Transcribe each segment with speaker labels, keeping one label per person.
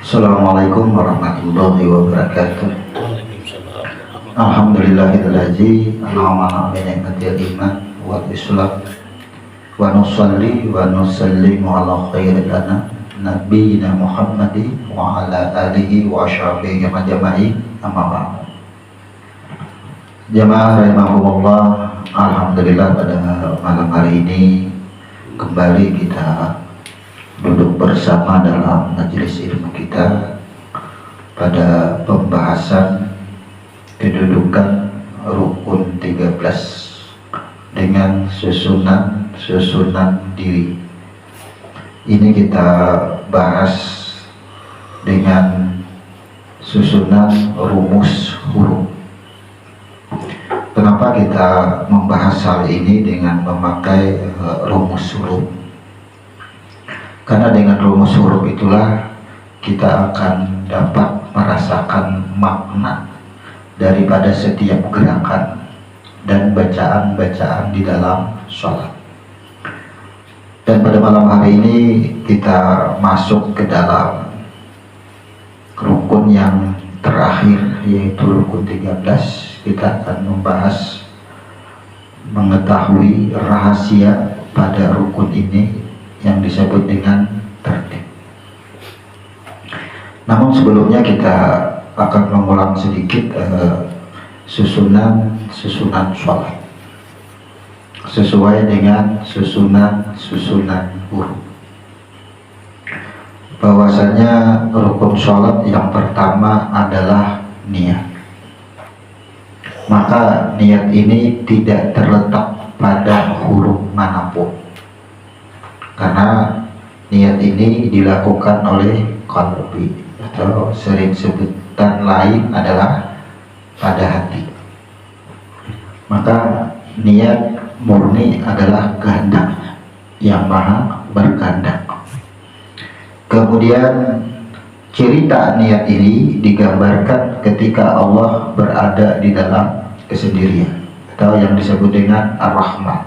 Speaker 1: Assalamualaikum warahmatullahi wabarakatuh.
Speaker 2: Waalaikumsalam.
Speaker 1: Alhamdulillahilladzi an'ama 'ala ni'matil iman wal islam wa nusalli wa nusallimu ala khairil anam nabiyina Muhammadin wa ala alihi wa ashabihi majma'i amma ba'd. Jamaah rahimahumullah, alhamdulillah pada malam hari ini kembali kita duduk bersama dalam majelis ilmu kita pada pembahasan kedudukan rukun 13 dengan susunan diri. Ini kita bahas dengan susunan rumus huruf. Kenapa kita membahas hal ini dengan memakai rumus huruf? Karena dengan rumus huruf itulah kita akan dapat merasakan makna daripada setiap gerakan dan bacaan-bacaan di dalam sholat. Dan pada malam hari ini kita masuk ke dalam rukun yang terakhir, yaitu rukun 13. Kita akan membahas mengetahui rahasia pada rukun ini yang disebut dengan tertib. Namun sebelumnya kita akan mengulang sedikit susunan sholat sesuai dengan susunan huruf. Bahwasanya rukun sholat yang pertama adalah niat. Maka niat ini tidak terletak pada huruf manapun, karena niat ini dilakukan oleh qalbi, atau sering sebutan lain adalah pada hati. Maka niat murni adalah kehendak yang maha berkehendak. Kemudian cerita niat ini digambarkan ketika Allah berada di dalam kesendirian, atau yang disebut dengan Ar-Rahman.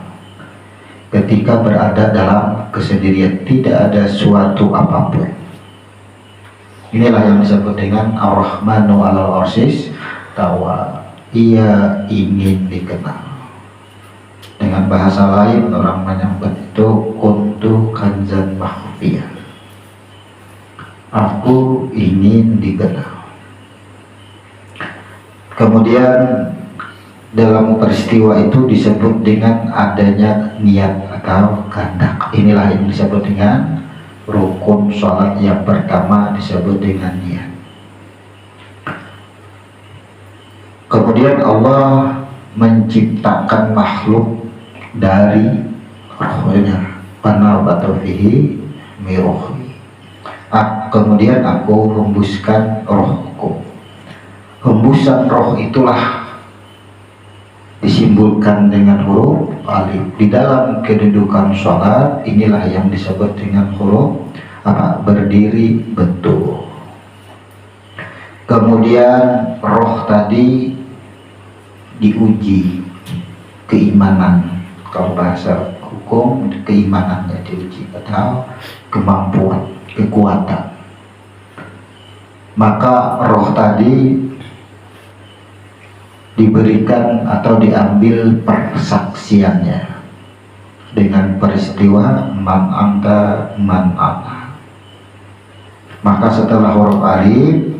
Speaker 1: Ketika berada dalam kesendirian, tidak ada suatu apapun. Inilah yang disebut dengan Ar-Rahmanu 'alal 'arsy istawa. Ia ingin dikenal. Dengan bahasa lain orang menyebut itu kuntu kanzan makhfiyah. Aku ingin dikenal. Kemudian dalam peristiwa itu disebut dengan adanya niat atau kehendak. Inilah yang disebut dengan rukun sholat yang pertama, disebut dengan niat. Kemudian Allah menciptakan makhluk dari rohnya, panabatu fihi miruhi. Kemudian aku hembuskan rohku. Hembusan roh itulah disimbolkan dengan huruf alif. Di dalam kedudukan sholat inilah yang disebut dengan huruf berdiri betul. Kemudian roh tadi diuji keimanan, kalau bahasa hukum keimanannya diuji, atau kemampuan, kekuatan. Maka roh tadi diberikan atau diambil persaksiannya dengan peristiwa man anta man ana. Maka setelah huruf alif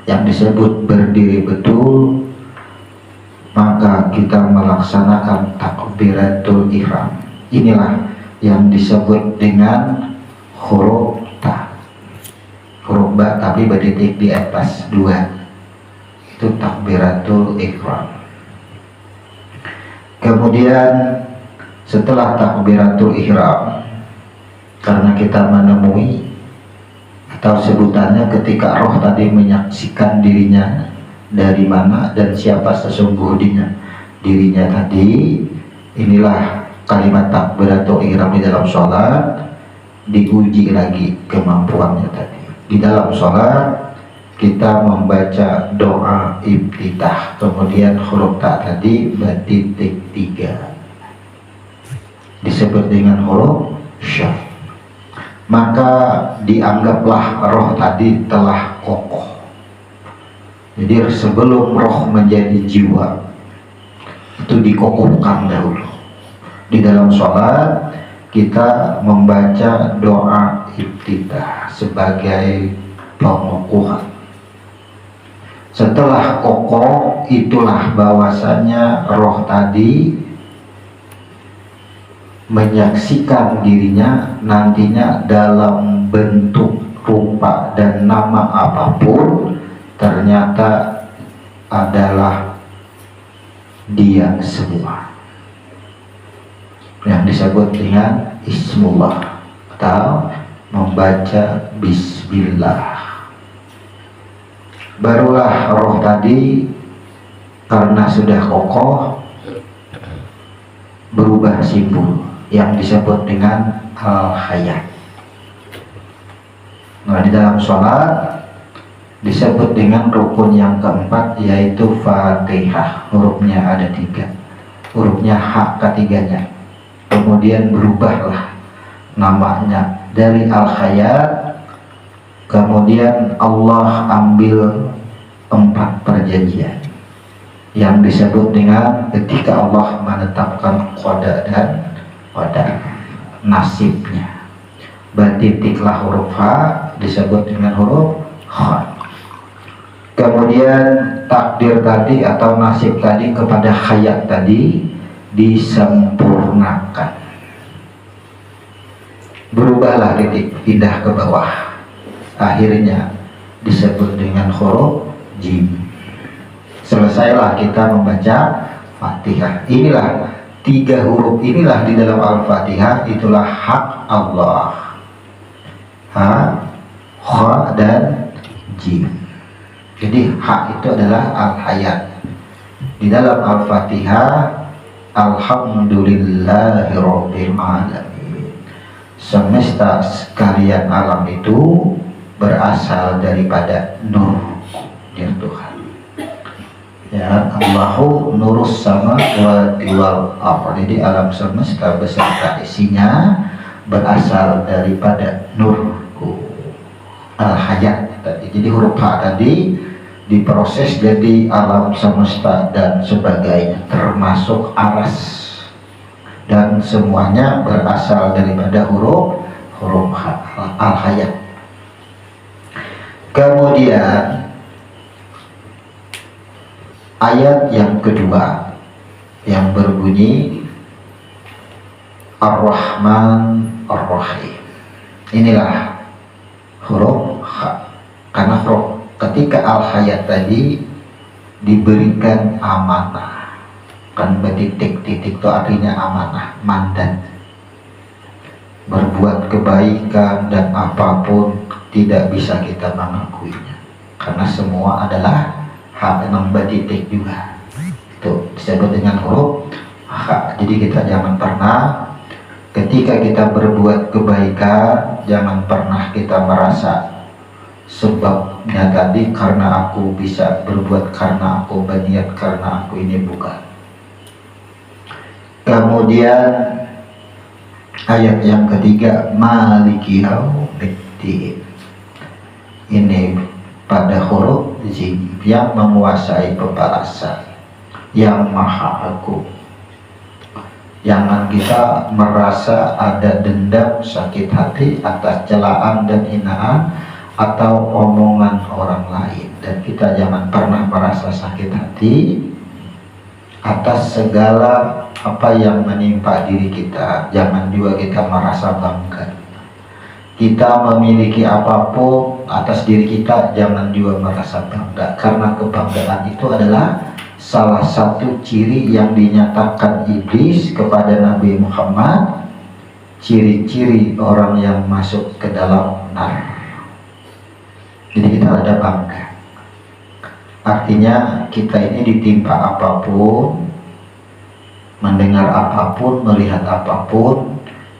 Speaker 1: yang disebut berdiri betul, maka kita melaksanakan takbiratul ihram. Inilah yang disebut dengan huruf ta, huruf ba tapi bertitik di atas dua. Itu takbiratul ihram. Kemudian setelah takbiratul ihram, karena kita menemui atau sebutannya ketika roh tadi menyaksikan dirinya dari mana dan siapa sesungguhnya dirinya tadi, inilah kalimat takbiratul ihram di dalam sholat diuji lagi kemampuannya tadi. Di dalam sholat kita membaca doa iftitah, kemudian huruf ta tadi bertitik 3 disebut dengan huruf syaf. maka dianggaplah roh tadi telah kokoh. Jadi sebelum roh menjadi jiwa itu dikokohkan dahulu. Di dalam sholat kita membaca doa iftitah sebagai pengukuhan. Setelah kokoh, itulah bahwasanya roh tadi menyaksikan dirinya nantinya dalam bentuk, rupa, dan nama apapun ternyata adalah dia semua, yang disebut dengan Ismullah atau membaca Bismillah. Barulah roh tadi karena sudah kokoh berubah simbol yang disebut dengan al-hayat. Nah, di dalam sholat disebut dengan rukun yang keempat, yaitu Fatihah. Hurufnya ada 3, hurufnya H ketiganya. Kemudian berubahlah namanya dari al-hayat. Kemudian Allah ambil 4 perjanjian yang disebut dengan ketika Allah menetapkan qada dan qadar, nasibnya. Titiklah huruf H disebut dengan huruf H. Kemudian takdir tadi atau nasib tadi kepada hayat tadi disempurnakan. Berubahlah titik, pindah ke bawah. Akhirnya disebut dengan huruf jim. Selesailah kita membaca Fatihah. Inilah 3 huruf inilah di dalam Al-Fatihah, itulah hak Allah. Ha, kha, dan jim. Jadi hak itu adalah al-hayat. Di dalam Al-Fatihah, alhamdulillahirabbil alamin. Semesta sekalian alam itu berasal daripada nur ya Tuhan. Ya, Allahu nurus samawati wal ardh. Jadi alam semesta beserta isinya berasal daripada nurku. Al-hayat tadi. Jadi huruf H tadi diproses jadi alam semesta dan sebagainya, termasuk aras, dan semuanya berasal daripada huruf H, al-hayat. Kemudian ayat yang kedua yang berbunyi Ar-Rahman Ar-Rahim. Inilah huruf H. Karena huruf ketika al-hayat tadi diberikan amanah, kan titik-titik itu artinya amanah, mandat. Berbuat kebaikan dan apapun tidak bisa kita mengakuinya, karena semua adalah hak titik juga. Itu disebut dengan huruf H. Jadi kita jangan pernah ketika kita berbuat kebaikan, jangan pernah kita merasa sebabnya tadi karena aku bisa berbuat, karena aku berniat, karena aku ini, bukan. Kemudian ayat yang ketiga Maliki Yaumiddin. Ini pada huruf jim, yang menguasai pembalasan, yang maha agung. Jangan kita merasa ada dendam, sakit hati atas celaan dan hinaan atau omongan orang lain, dan kita jangan pernah merasa sakit hati atas segala apa yang menimpa diri kita. Jangan juga kita merasa bangga. Kita memiliki apapun atas diri kita, jangan juga merasa bangga, karena kebanggaan itu adalah salah satu ciri yang dinyatakan iblis kepada Nabi Muhammad, ciri-ciri orang yang masuk ke dalam neraka. Jadi kita ada bangga. Artinya kita ini ditimpa apapun, mendengar apapun, melihat apapun,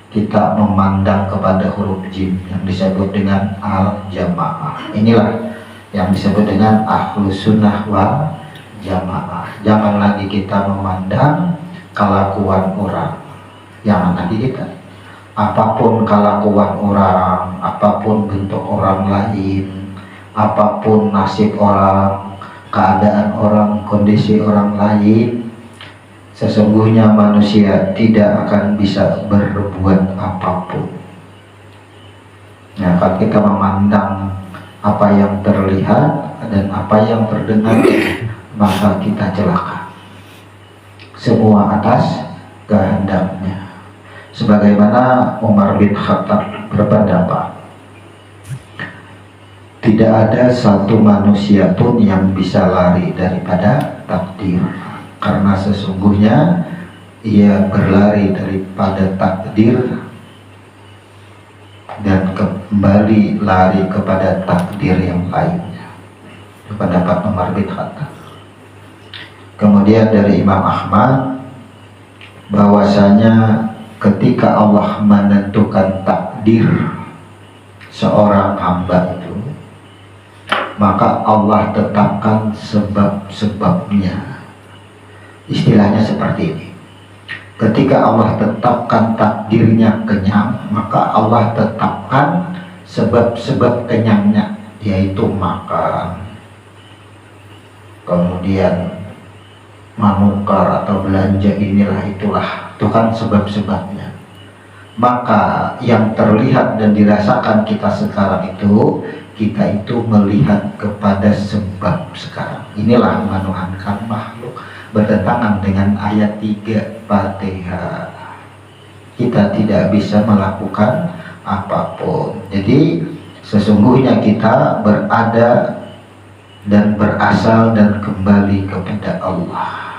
Speaker 1: kita memandang kepada huruf jim yang disebut dengan al-jamaah. Inilah yang disebut dengan ahlus sunnah wal jamaah. Jangan lagi kita memandang kelakuan orang, jangan lagi kita. apapun kelakuan orang, apapun bentuk orang lain, apapun nasib orang, keadaan orang, kondisi orang lain, sesungguhnya manusia tidak akan bisa berbuat apapun. Nah, kalau kita memandang apa yang terlihat dan apa yang terdengar, maka kita celaka. Semua atas kehendaknya. Sebagaimana Umar bin Khattab berpendapat, tidak ada satu manusia pun yang bisa lari daripada takdir, karena sesungguhnya ia berlari daripada takdir dan kembali lari kepada takdir yang lainnya. Pendapat Umar bin Khattab. Kemudian dari Imam Ahmad, bahwasanya ketika Allah menentukan takdir seorang hamba itu, maka Allah tetapkan sebab-sebabnya. Istilahnya seperti ini: ketika Allah tetapkan takdirnya kenyang, maka Allah tetapkan sebab-sebab kenyangnya, yaitu makan, kemudian manukar atau belanja, inilah itulah, itu kan sebab-sebabnya. Maka yang terlihat dan dirasakan kita sekarang itu, kita itu melihat kepada sebab sekarang. Inilah menuhankan makhluk, bertentangan dengan ayat 3 Fatihah. Kita tidak bisa melakukan apapun. Jadi sesungguhnya kita berada dan berasal dan kembali kepada Allah.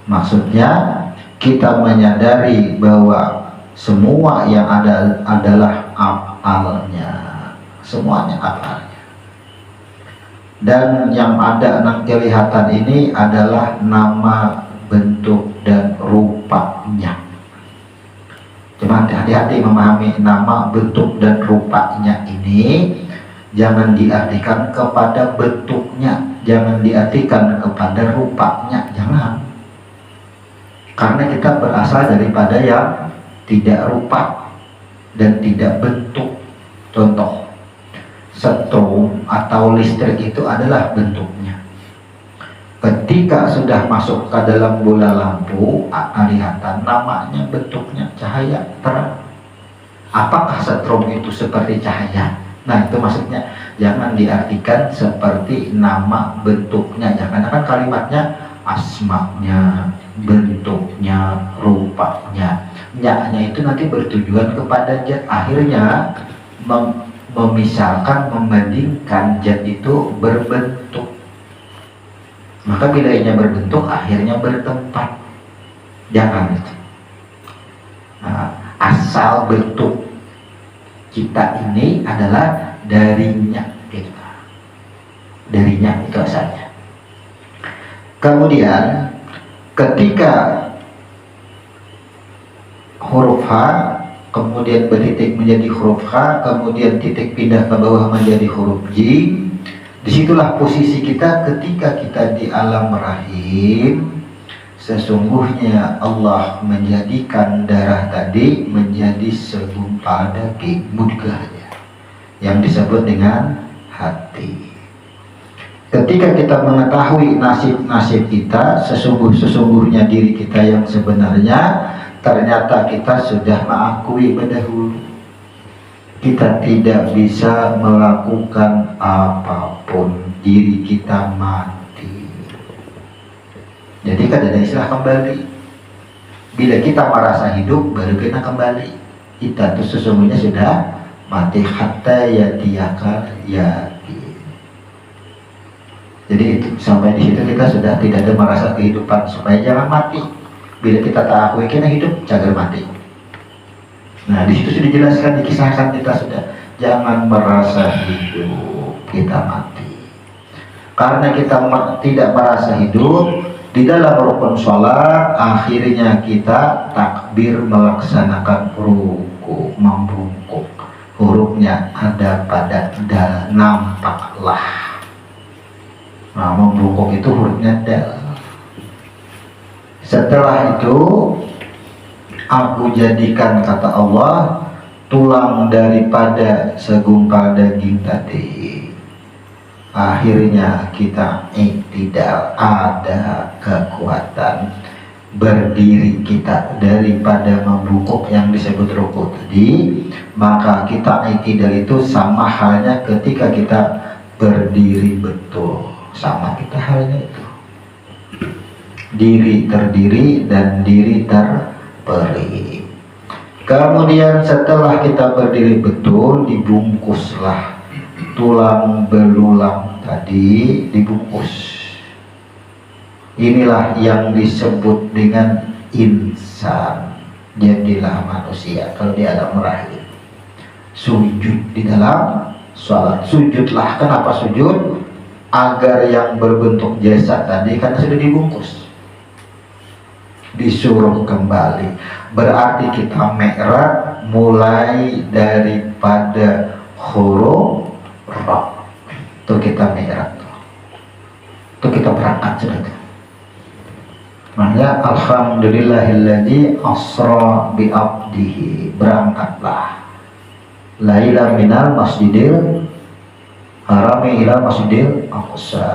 Speaker 1: Maksudnya kita menyadari bahwa semua yang ada adalah afalnya, semuanya afalnya. Dan yang ada kelihatan ini adalah nama, bentuk, dan rupanya. Cuma hati-hati memahami nama, bentuk, dan rupanya ini. Jangan diartikan kepada bentuknya, jangan diartikan kepada rupanya, jangan. Karena kita berasal daripada yang tidak rupa dan tidak bentuk. Contoh, setrum atau listrik itu adalah bentuknya. Ketika sudah masuk ke dalam bola lampu, kelihatan namanya, bentuknya, cahaya, terang. Apakah setrum itu seperti cahaya? Nah, itu maksudnya. Jangan diartikan seperti nama, bentuknya. Jangan-jangan kalimatnya asma'nya, bentuknya, rupanya. Nya-nya itu nanti bertujuan kepada zat. Akhirnya memisahkan, membandingkan zat itu berbentuk. Maka bila ianya berbentuk, akhirnya bertempat. Jangan itu. Nah, asal bentuk kita ini adalah darinya kita. Darinya itu asalnya. Kemudian ketika huruf H kemudian bertitik menjadi huruf H, kemudian titik pindah ke bawah menjadi huruf J, disitulah posisi kita ketika kita di alam rahim. Sesungguhnya Allah menjadikan darah tadi menjadi segumpal daging, mudghahnya, yang disebut dengan hati. Ketika kita mengetahui nasib-nasib kita, sesungguhnya diri kita yang sebenarnya, ternyata kita sudah mengakui berdahulu kita tidak bisa melakukan apapun, diri kita mati. Jadi kan ada istilah kembali. Bila kita merasa hidup, baru kita kembali. Kita tuh sesungguhnya sudah mati, hatta yatiyakal yakin. Jadi itu, sampai di situ kita sudah tidak ada merasa kehidupan, supaya jangan mati. Bila kita tak akui kita hidup, cagar mati. Nah, di situ sudah dijelaskan, dikisahkan, kita sudah jangan merasa hidup, kita mati. Karena kita tidak merasa hidup, di dalam rukun sholat akhirnya kita takbir melaksanakan ruku, membungkuk. Hurufnya ada pada dal, nampaklah. Nah, membungkuk itu hurufnya dal. Setelah itu Aku jadikan, kata Allah, tulang daripada segumpal daging tadi. Akhirnya kita tidak ada kekuatan berdiri kita daripada membungkuk yang disebut rukuk tadi. Maka kita tidak itu sama halnya ketika kita berdiri betul, sama kita halnya itu. Diri terdiri dan diri terperi. Kemudian setelah kita berdiri betul, dibungkuslah tulang belulang tadi, dibungkus. Inilah yang disebut dengan insan. Jadilah manusia kalau di alam rahim. Sujud di dalam sholat. Sujudlah. Kenapa sujud? Agar yang berbentuk jasad tadi karena sudah dibungkus, disuruh kembali. Berarti kita mi'raj mulai daripada huruf ra. Itu kita mi'raj. Itu kita berangkat sudah. Makanya alhamdulillahilladzi asra bi abdihi. Berangkatlah. Laila minal masjidil harami ila masjidil aqsa.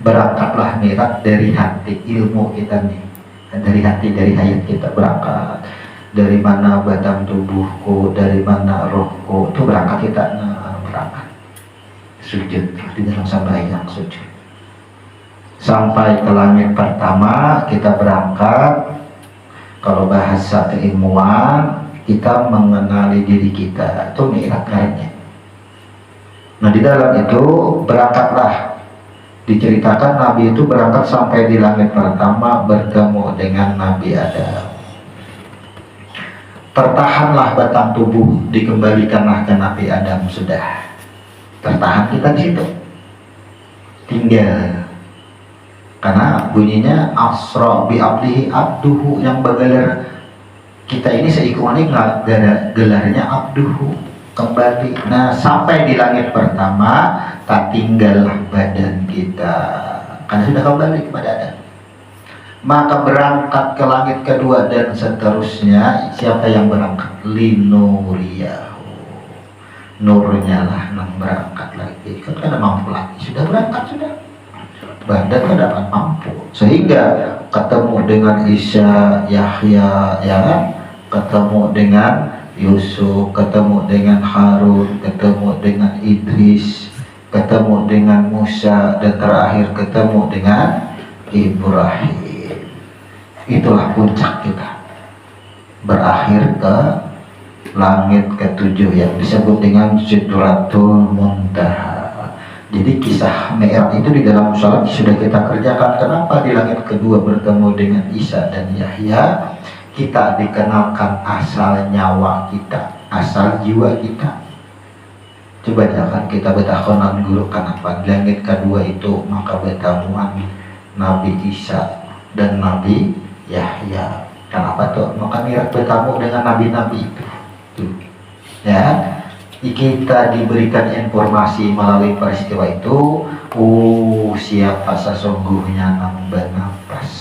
Speaker 1: Berangkatlah mi'raj dari hati ilmu kita nih. Dari hati, dari hayat kita berangkat. Dari mana batang tubuhku, dari mana rohku, itu berangkat kita berangkat. Sujud di dalam sembahyang sujud. Sampai ke langit pertama kita berangkat. Kalau bahasa keilmuan, kita mengenali diri kita, itu mi'raj lainnya. Nah di dalam itu berangkatlah. Diceritakan Nabi itu berangkat sampai di langit pertama bertemu dengan Nabi Adam. Tertahanlah batang tubuh, dikembalikanlah ke Nabi Adam. Sudah tertahan kita di situ. Tinggal karena bunyinya asra bi abdihi, abduhu yang bergelar. Kita ini seikhwani gelarnya abduhu, kembali. Nah sampai di langit pertama tak tinggallah badan kita karena sudah kembali kepada Adam. Maka berangkat ke langit kedua dan seterusnya. Siapa yang berangkat? Linuriyahu, nurnya lah yang berangkat lagi. Kan ada mampu lagi, sudah berangkat sudah. Badan kan dapat mampu, sehingga ketemu dengan Isa, Yahya, ya kan? Ketemu dengan Yusuf, ketemu dengan Harun, ketemu dengan Idris, ketemu dengan Musa, dan terakhir ketemu dengan Ibrahim. Itulah puncak kita, berakhir ke langit ketujuh yang disebut dengan Sidratul Muntaha. Jadi kisah mi'raj itu di dalam sholat sudah kita kerjakan. Kenapa di langit kedua bertemu dengan Isa dan Yahya? Kita dikenalkan asal nyawa kita, asal jiwa kita. Coba jangan kita betakonan guru kenapa di langit kedua itu maka bertemuan Nabi Isa dan Nabi Yahya. Kenapa tuh? Maka mi'raj bertemu dengan nabi-nabi itu. Tuh. Ya. Kita diberikan informasi melalui peristiwa itu. Siapa sesungguhnya nambah nafas.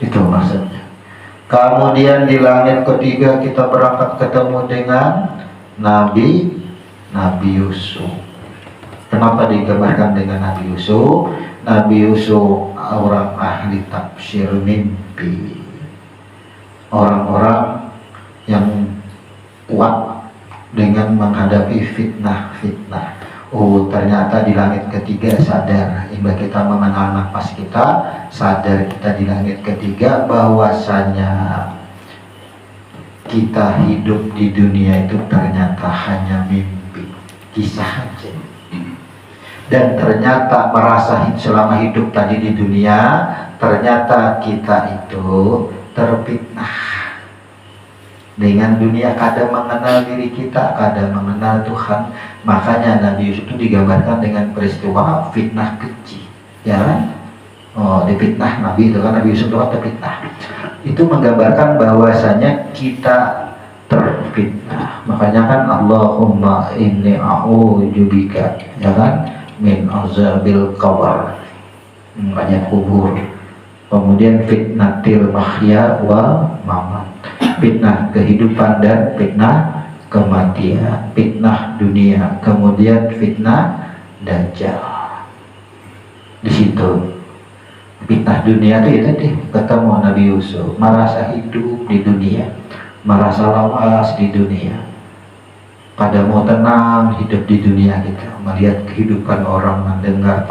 Speaker 1: Itu maksudnya. Kemudian di langit ketiga kita berangkat ketemu dengan Nabi Yusuf. Kenapa digambarkan dengan Nabi Yusuf? Nabi Yusuf orang ahli tafsir mimpi, orang-orang yang kuat dengan menghadapi fitnah-fitnah. Ternyata di langit ketiga sadar, hingga kita mengenal nafas kita, sadar kita di langit ketiga bahwasanya kita hidup di dunia itu ternyata hanya mimpi, kisah aja. Dan ternyata merasa selama hidup tadi di dunia, ternyata kita itu terfitnah dengan dunia, kadang mengenal diri kita, kadang mengenal Tuhan. Makanya Nabi Yusuf itu digambarkan dengan peristiwa fitnah kecil, ya kan? Difitnah Nabi itu kan, Nabi Yusuf itu kan terfitnah. Itu menggambarkan bahwasanya kita terfitnah. Makanya kan Allahumma inni a'udzubika, ya kan, min azabil qabr, banyak kubur. Kemudian fitnatil mahya wa mamat, fitnah kehidupan dan fitnah kematian, fitnah dunia, kemudian fitnah dajjal. Di situ fitnah dunia itu ya tadi ketemu Nabi Yusuf, merasa hidup di dunia, merasa lawas di dunia, pada mau tenang hidup di dunia kita, melihat kehidupan orang, mendengar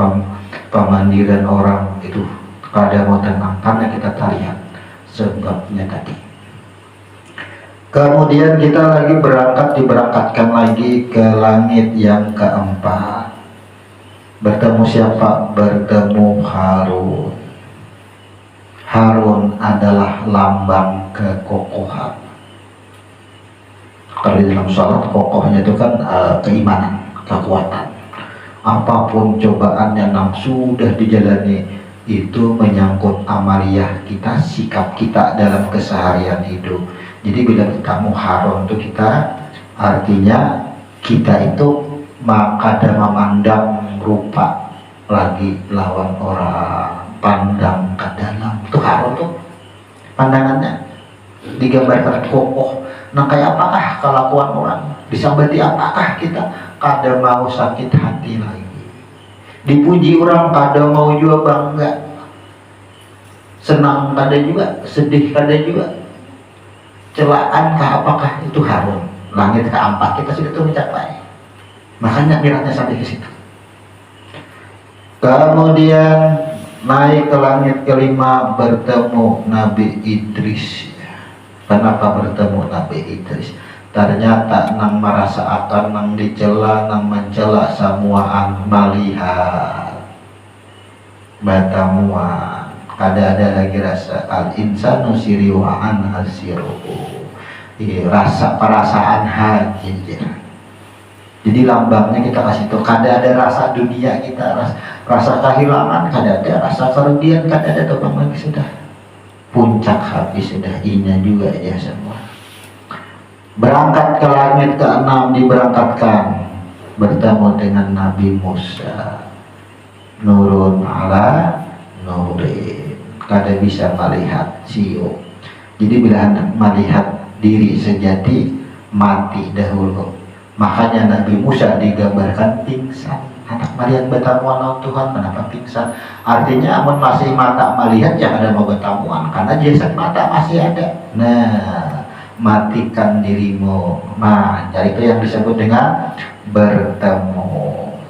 Speaker 1: pemandiran orang itu, pada mau tenang karena kita lihat sebabnya tadi. Kemudian kita lagi diberangkatkan lagi ke langit yang keempat. Bertemu siapa? Bertemu Harun. Harun adalah lambang kekokohan. Kalau di dalam sholat kokohnya itu kan keimanan, kekuatan. Apapun cobaan yang sudah dijalani itu menyangkut amaliyah kita, sikap kita dalam keseharian hidup. Jadi bila ketemu Harun itu kita artinya kita itu maka memandang rupa lagi lawan orang, pandang ke dalam. Itu Harun tuh pandangannya digambarkan kokoh. Nah kayak apakah kelakuan orang? Bisa berarti apakah kita kada mau sakit hati lagi? Dipuji orang kada mau juga bangga, senang kada juga, sedih kada juga. Celaan kah apakah itu Harun? Langit keempat kita sudah tuh mencapai. Makanya miratnya sampai ke situ. Kemudian naik ke langit kelima, bertemu Nabi Idris. Kenapa bertemu Nabi Idris? Ternyata nang merasa akan nang dicela, nang mencela semuaan melihat batamuan. Kada ada lagi rasa al-insanu siriwaan al-siruhu, rasa perasaan hati. Jadi lambangnya kita kasih tuh, kada ada rasa dunia kita, rasa kehilangan kada ada, rasa kerugian kada ada, tuh bang lagi sudah puncak habis sudah, inya juga ya semua. Berangkat ke langit ke-6, diberangkatkan bertemu dengan Nabi Musa, nurun ala nurin, kada bisa melihat siu. Jadi bila hendak melihat diri sejati mati dahulu. Makanya Nabi Musa digambarkan pingsan. Anak melihat betamuan lawan Tuhan, kenapa pingsan? Artinya amun masih mata melihat ya ada mau betamuan, karena jasad mata masih ada. Nah, matikan dirimu. Nah, jadi itu yang disebut dengan bertemu.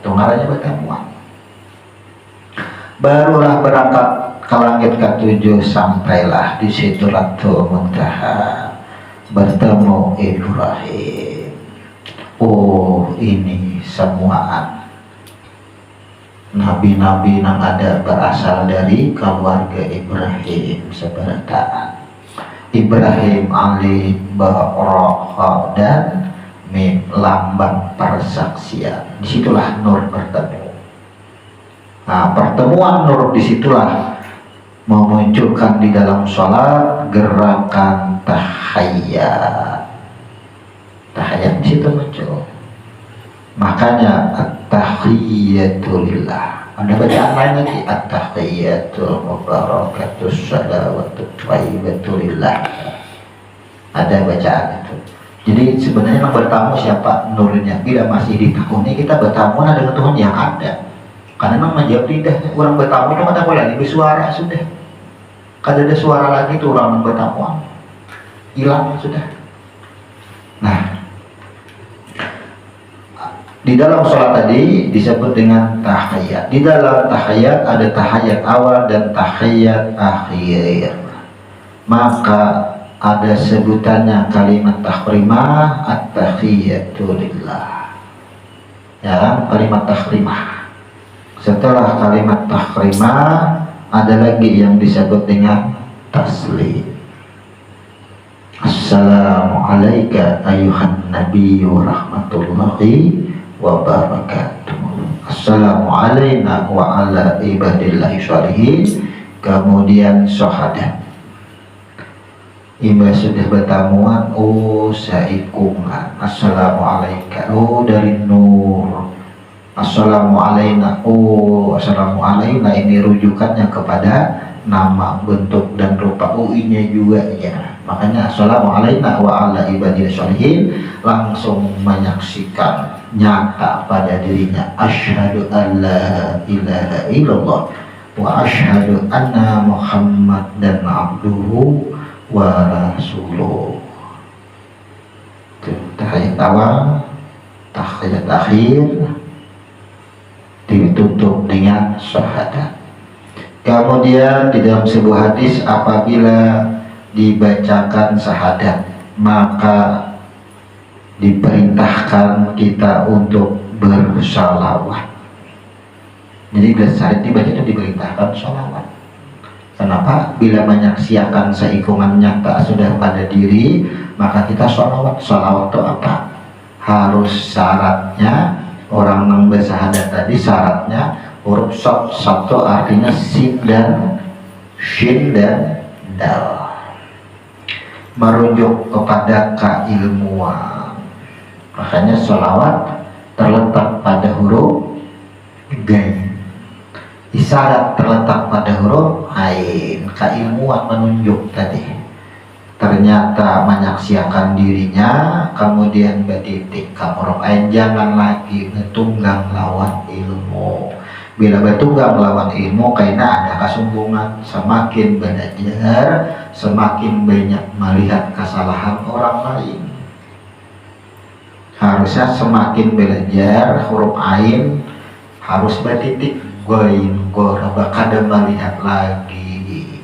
Speaker 1: Itu ngarannya bertemuan. Barulah berangkat ke langit ke-7, sampailah di Sidratul Muntaha, bertemu Ibrahim. Oh, ini semuaan nabi-nabi yang ada berasal dari keluarga Ibrahim seberataan. Ibrahim alif Barakah dan mim, lambang persaksian. Disitulah nur bertemu. Nah, pertemuan nur disitulah memunculkan di dalam sholat gerakan tahiyat. Tahiyat di situ muncul. Makanya at-tahiyyatulillah. Ada bacaan lain lagi, at-tahiyyatul mubarakatus salawatut thayyibatulillah. Ada bacaan itu. Jadi sebenarnya yang bertamu siapa nurnya? Bila masih ditakuni kita bertamu dengan Tuhan yang ada. Karena memang menjawab lidah orang bertamu itu kata boleh lebih suara sudah. Kada ada suara lagi tuh orang bertamu, hilang sudah. Nah, di dalam sholat tadi disebut dengan tahiyat. Di dalam tahiyat ada tahiyat awal dan tahiyat akhir. Maka ada sebutannya kalimat tahrimah, at-tahiyyatu lillah. Ya, kalimat tahrimah. Setelah kalimat tahrimah ada lagi yang disebut dengan taslim. Assalamualaikum ayuhan nabiyyu rahmatullahi wa barakatuh. Assalamualaikum wa ala ibadillahi sholihin. Kemudian syahadat. Imbas sudah bertamuan, oh saikungan. Assalamualaikum, oh dari nur. Assalamualaikum, oh assalamualaikum, ini rujukannya kepada nama, bentuk dan rupa. Oh ini juga ya. Makanya assalamu alaina wa ala ibadil sholihin, langsung menyaksikan nyata pada dirinya asyhadu an la ilaha illallah wa asyhadu anna muhammadan abduhu wa rasuluh. Tahiyat awal, tahiyat akhir ditutup dengan syahadat. Kemudian di dalam sebuah hadis, apabila dibacakan syahadat maka diperintahkan kita untuk bersalawat. Jadi bila syahadat dibaca itu diperintahkan salawat. Kenapa? Bila menyaksikan seikungan nyata sudah pada diri, maka kita salawat. Salawat itu apa? Harus syaratnya, orang yang bersyahadat tadi syaratnya huruf shad. Satu artinya sin dan shin dan dal, merujuk kepada keilmuan. Makanya sholawat terletak pada huruf gain, isyarat terletak pada huruf ain. Keilmuan menunjuk tadi, ternyata menyaksikan dirinya, kemudian betitik ke huruf ain. Jangan lagi ngetunggang lawan ilmu. Bila bertunggang lawan ilmu, karena ada kesombongan. Semakin belajar, semakin banyak melihat kesalahan orang lain. Harusnya semakin belajar huruf ain harus bertitik goin goraba, kada melihat lagi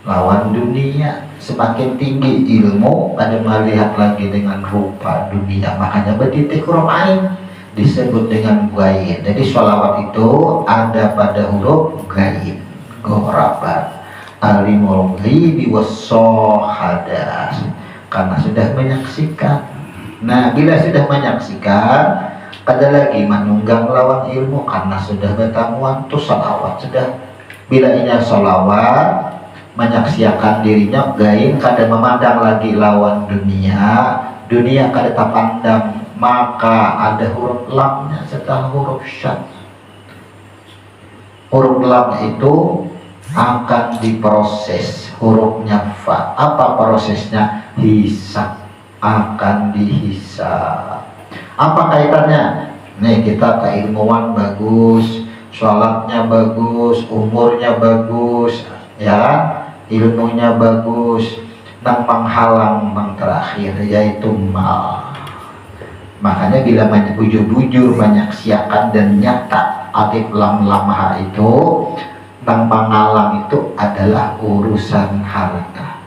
Speaker 1: lawan dunia. Semakin tinggi ilmu, kada melihat lagi dengan rupa dunia. Makanya bertitik huruf ain disebut dengan gain. Jadi sholawat itu ada pada huruf gain, goraba, alimul ghaibi was-shahadah, karena sudah menyaksikan. Nah, bila sudah menyaksikan, kada lagi menunggang lawan ilmu karena sudah bertamuan, itu sholawat sudah. Bila ini sholawat menyaksikan dirinya gain, kada memandang lagi lawan dunia, dunia kada terpandang, maka ada huruf lamnya setelah huruf syad. Huruf lam itu akan diproses hurufnya fa. Apa prosesnya? Hisab, akan dihisab. Apa kaitannya? Nih, kita keilmuan bagus, sholatnya bagus, umurnya bagus, ya, ilmunya bagus, nang menghalang mang terakhir yaitu mal. Makanya bila bujur-bujur menyaksikan dan nyata alif lam lamah itu, nang menghalang itu adalah urusan harta.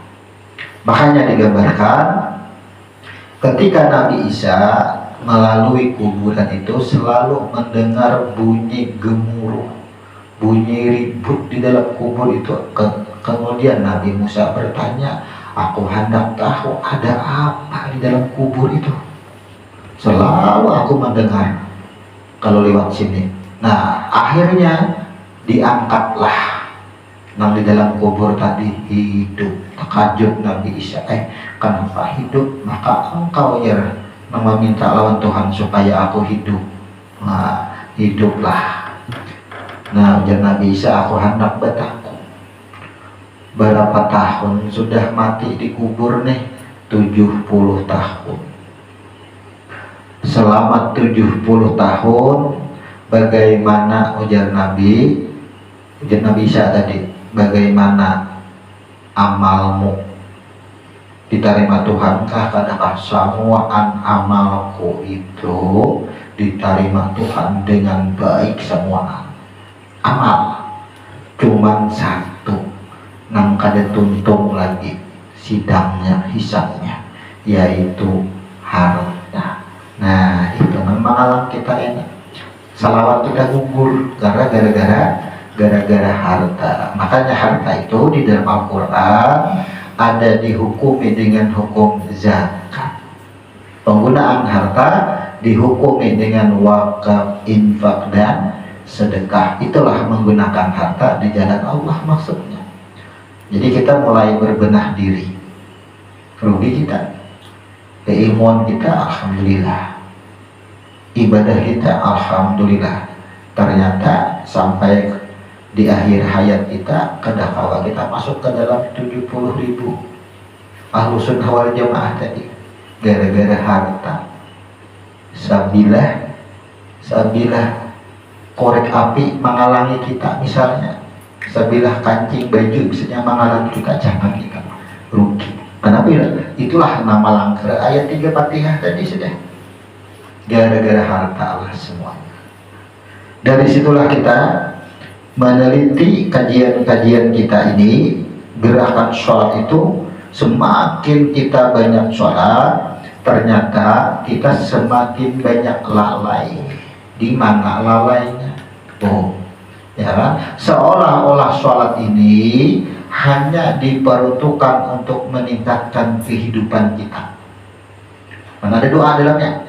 Speaker 1: Makanya digambarkan ketika Nabi Isa melalui kuburan itu selalu mendengar bunyi gemuruh, bunyi ribut di dalam kubur itu. Kemudian Nabi Musa bertanya, aku hendak tahu ada apa di dalam kubur itu. Selalu aku mendengar kalau lewat sini. Nah, akhirnya diangkatlah nang di dalam kubur tadi hidup. Terkajut Nabi Isa, kenapa hidup? Maka engkau ya nang meminta lawan Tuhan supaya aku hidup. Nah, hiduplah. Nah, ujar Nabi Isa, aku hendak bertakwa. Berapa tahun sudah mati di kubur nih? 70 tahun. Selama 70 tahun bagaimana, ujar Nabi Isa tadi, bagaimana amalmu diterima Tuhankah? Kadang semuaan amalku itu diterima Tuhan dengan baik semua. Amal cuman satu nang kada tuntung lagi sidangnya, hisabnya, yaitu harta. Nah, itu memang alam kita enak. Salawat kita gugur gara-gara harta. Makanya harta itu di dalam Al-Quran ada dihukumi dengan hukum zakat. Penggunaan harta dihukumi dengan wakaf, infak, dan sedekah. Itulah menggunakan harta di jalan Allah maksudnya. Jadi kita mulai berbenah diri. Rugi kita, keilmuan kita alhamdulillah, ibadah kita alhamdulillah. Ternyata sampai di akhir hayat kita, kadangkala kita masuk ke dalam 70.000. Ahlus Sunnah wal Jamaah tadi gara-gara harta. Sabilah korek api menghalangi kita, misalnya sabilah kancing baju misalnya menghalangi kita, jangan kita rugi. Kenapa? Itulah nama langkah ayat 3 Fatihah tadi sudah. Gara-gara harta Allah semuanya. Dari situlah kita meneliti kajian-kajian kita ini. Gerakan sholat itu semakin kita banyak sholat, ternyata kita semakin banyak lalai. Di mana lalainya? Ya kan? Seolah-olah sholat ini hanya diperuntukkan untuk meningkatkan kehidupan kita. Mana ada doa dalamnya?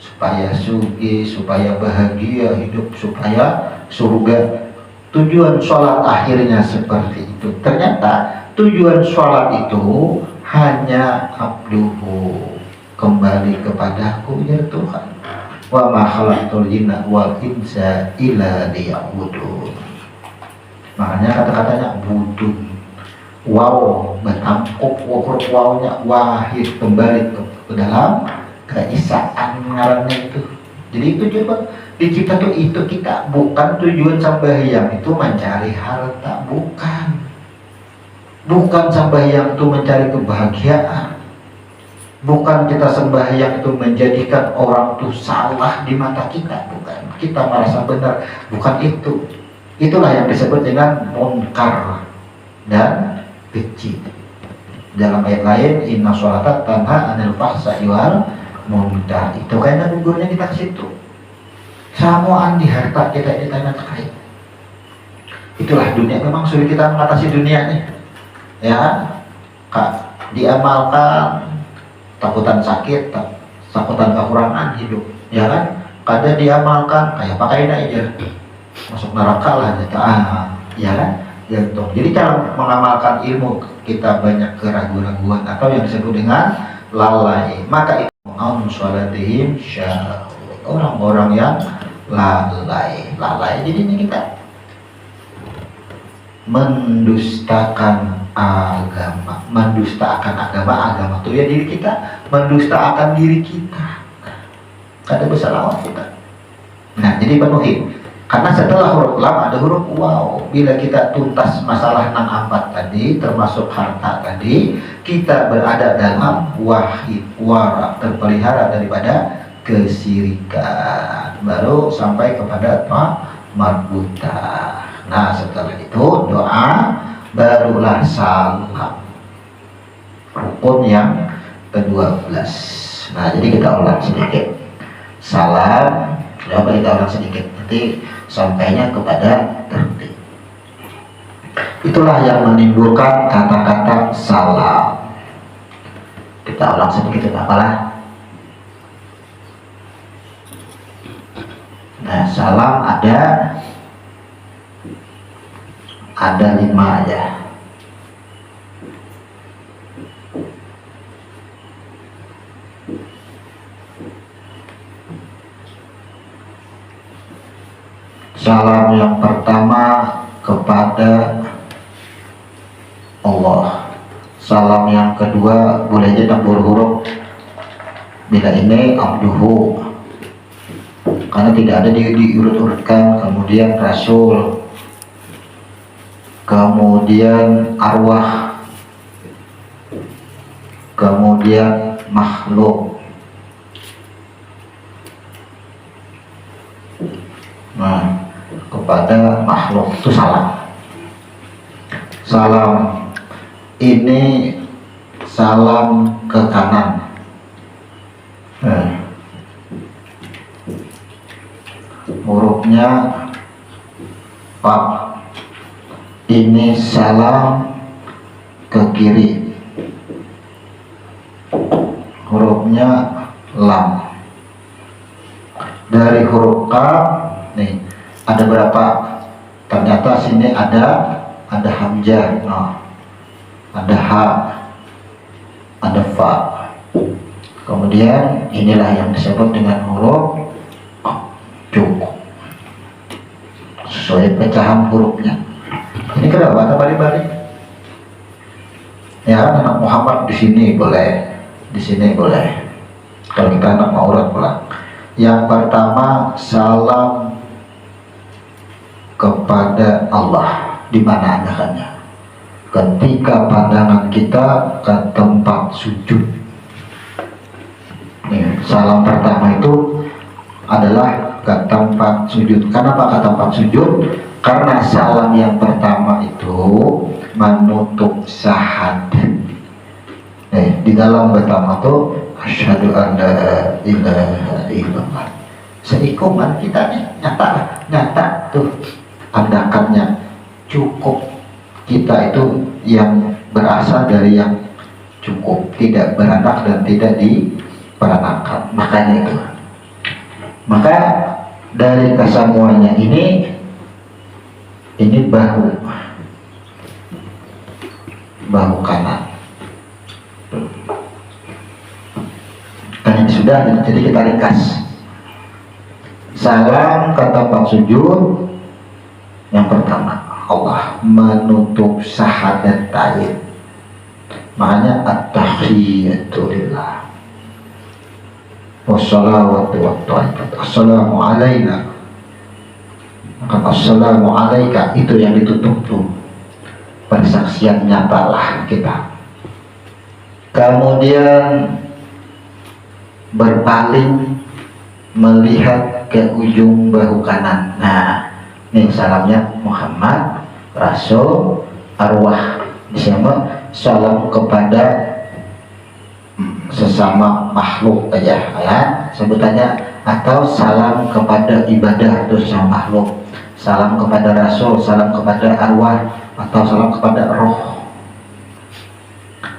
Speaker 1: Supaya sugi, supaya bahagia hidup, supaya surga. Tujuan sholat akhirnya seperti itu. Ternyata tujuan sholat itu hanya abduhu, kembali kepadaku ya Tuhan. Wa ma khalaqtul jinna wal insa illa liya'budun. Makanya kata-katanya budun. Wow, bertangkup huruf wawnya wahid, kembali ke dalam keisaan ngarannya itu. Jadi itu coba di kita tuh itu kita bukan tujuan sembahyang itu mencari harta, bukan sembahyang itu mencari kebahagiaan, bukan kita sembahyang itu menjadikan orang tuh salah di mata kita, bukan kita merasa benar, bukan itu. Itulah yang disebut dengan munkar dan keji. Dalam ayat lain, inna sholata tanha anil fahsya'i wal munkar. Itu kayaknya gugurnya kita ke situ. Samuan di harta kita ditanya terkait. Itulah dunia, memang sulit kita mengatasi dunia nih. Ya, Kak, diamalkan takutan sakit, takutan kekurangan hidup, ya kan? Kadang diamalkan kayak pakai aja. Masuk neraka lah gitu. Ya kan? Gitu. Jadi cara mengamalkan ilmu kita banyak keraguan-raguan atau yang disebut dengan lalai. Maka itu sholatihim syahud. Orang-orang yang lalai. Jadi ini kita mendustakan agama, agama itu ya diri kita, mendustakan diri kita. Ada besar lawan kita. Nah, jadi penuhi. Karena setelah huruf lam ada huruf waw. Bila kita tuntas masalah 64 tadi, termasuk harta tadi, kita berada dalam wahid wara, terpelihara daripada kesirikan. Baru sampai kepada marbutah. Nah, setelah itu doa, barulah salam. Rukun yang ke-12. Nah, jadi kita ulang sedikit. Salam, coba kita ulang sedikit. Nanti sampainya kepada tertib. Itulah yang menimbulkan kata-kata salam. Kita ulang sedikit, tidak apalah. Nah, salam ada 5 aja. Salam yang pertama kepada Allah. Salam yang kedua boleh aja campur huruf. Bila ini abduhu, karena tidak ada diurut-urutkan. Kemudian Rasul, kemudian arwah, kemudian makhluk. Nah, kepada makhluk itu salam. Salam ini salam ke kanan. Hurufnya pak. Ini salam ke kiri. Hurufnya lam. Dari huruf kaf nih ada berapa? Ternyata sini ada hamzah, ada ha, ada fa. Kemudian inilah yang disebut dengan huruf cukup sesuai pecahan hurufnya. Ini kenapa balik-balik? Ya kan anak Muhammad di sini boleh, di sini boleh. Kalau kita anak Maurad pula. Yang pertama, salam kepada Allah di mana adakannya. Ketika pandangan kita ke tempat sujud. Nih, salam pertama itu adalah ke tempat sujud. Kenapa ke tempat sujud? Karena salam yang pertama itu menutup syahadat. Di dalam pertama itu asyhadu an la ilaha illallah. Seikuman kita nih nyata tuh tindakannya cukup. Kita itu yang berasal dari yang cukup, tidak beranak dan tidak diperanakan. Makanya itu. Maka dari kesemuanya ini bahu kanan. Kan ini sudah, jadi kita ringkas. Salam ke tempat sujud yang pertama, Allah menutup syahadatain. Makanya at-tahiyyatu lillah wassalawatu wattaibat. Assalamu alaina. Maka assalamu alaika itu yang ditutup tuh. Persaksian nyatalah kita. Kemudian berpaling melihat ke ujung bahu kanan. Nah, ini salamnya Muhammad, Rasul, arwah. Disama salam kepada sesama makhluk aja, ya sebutannya, atau salam kepada ibadah itu sesama makhluk, salam kepada Rasul, salam kepada arwah, atau salam kepada roh.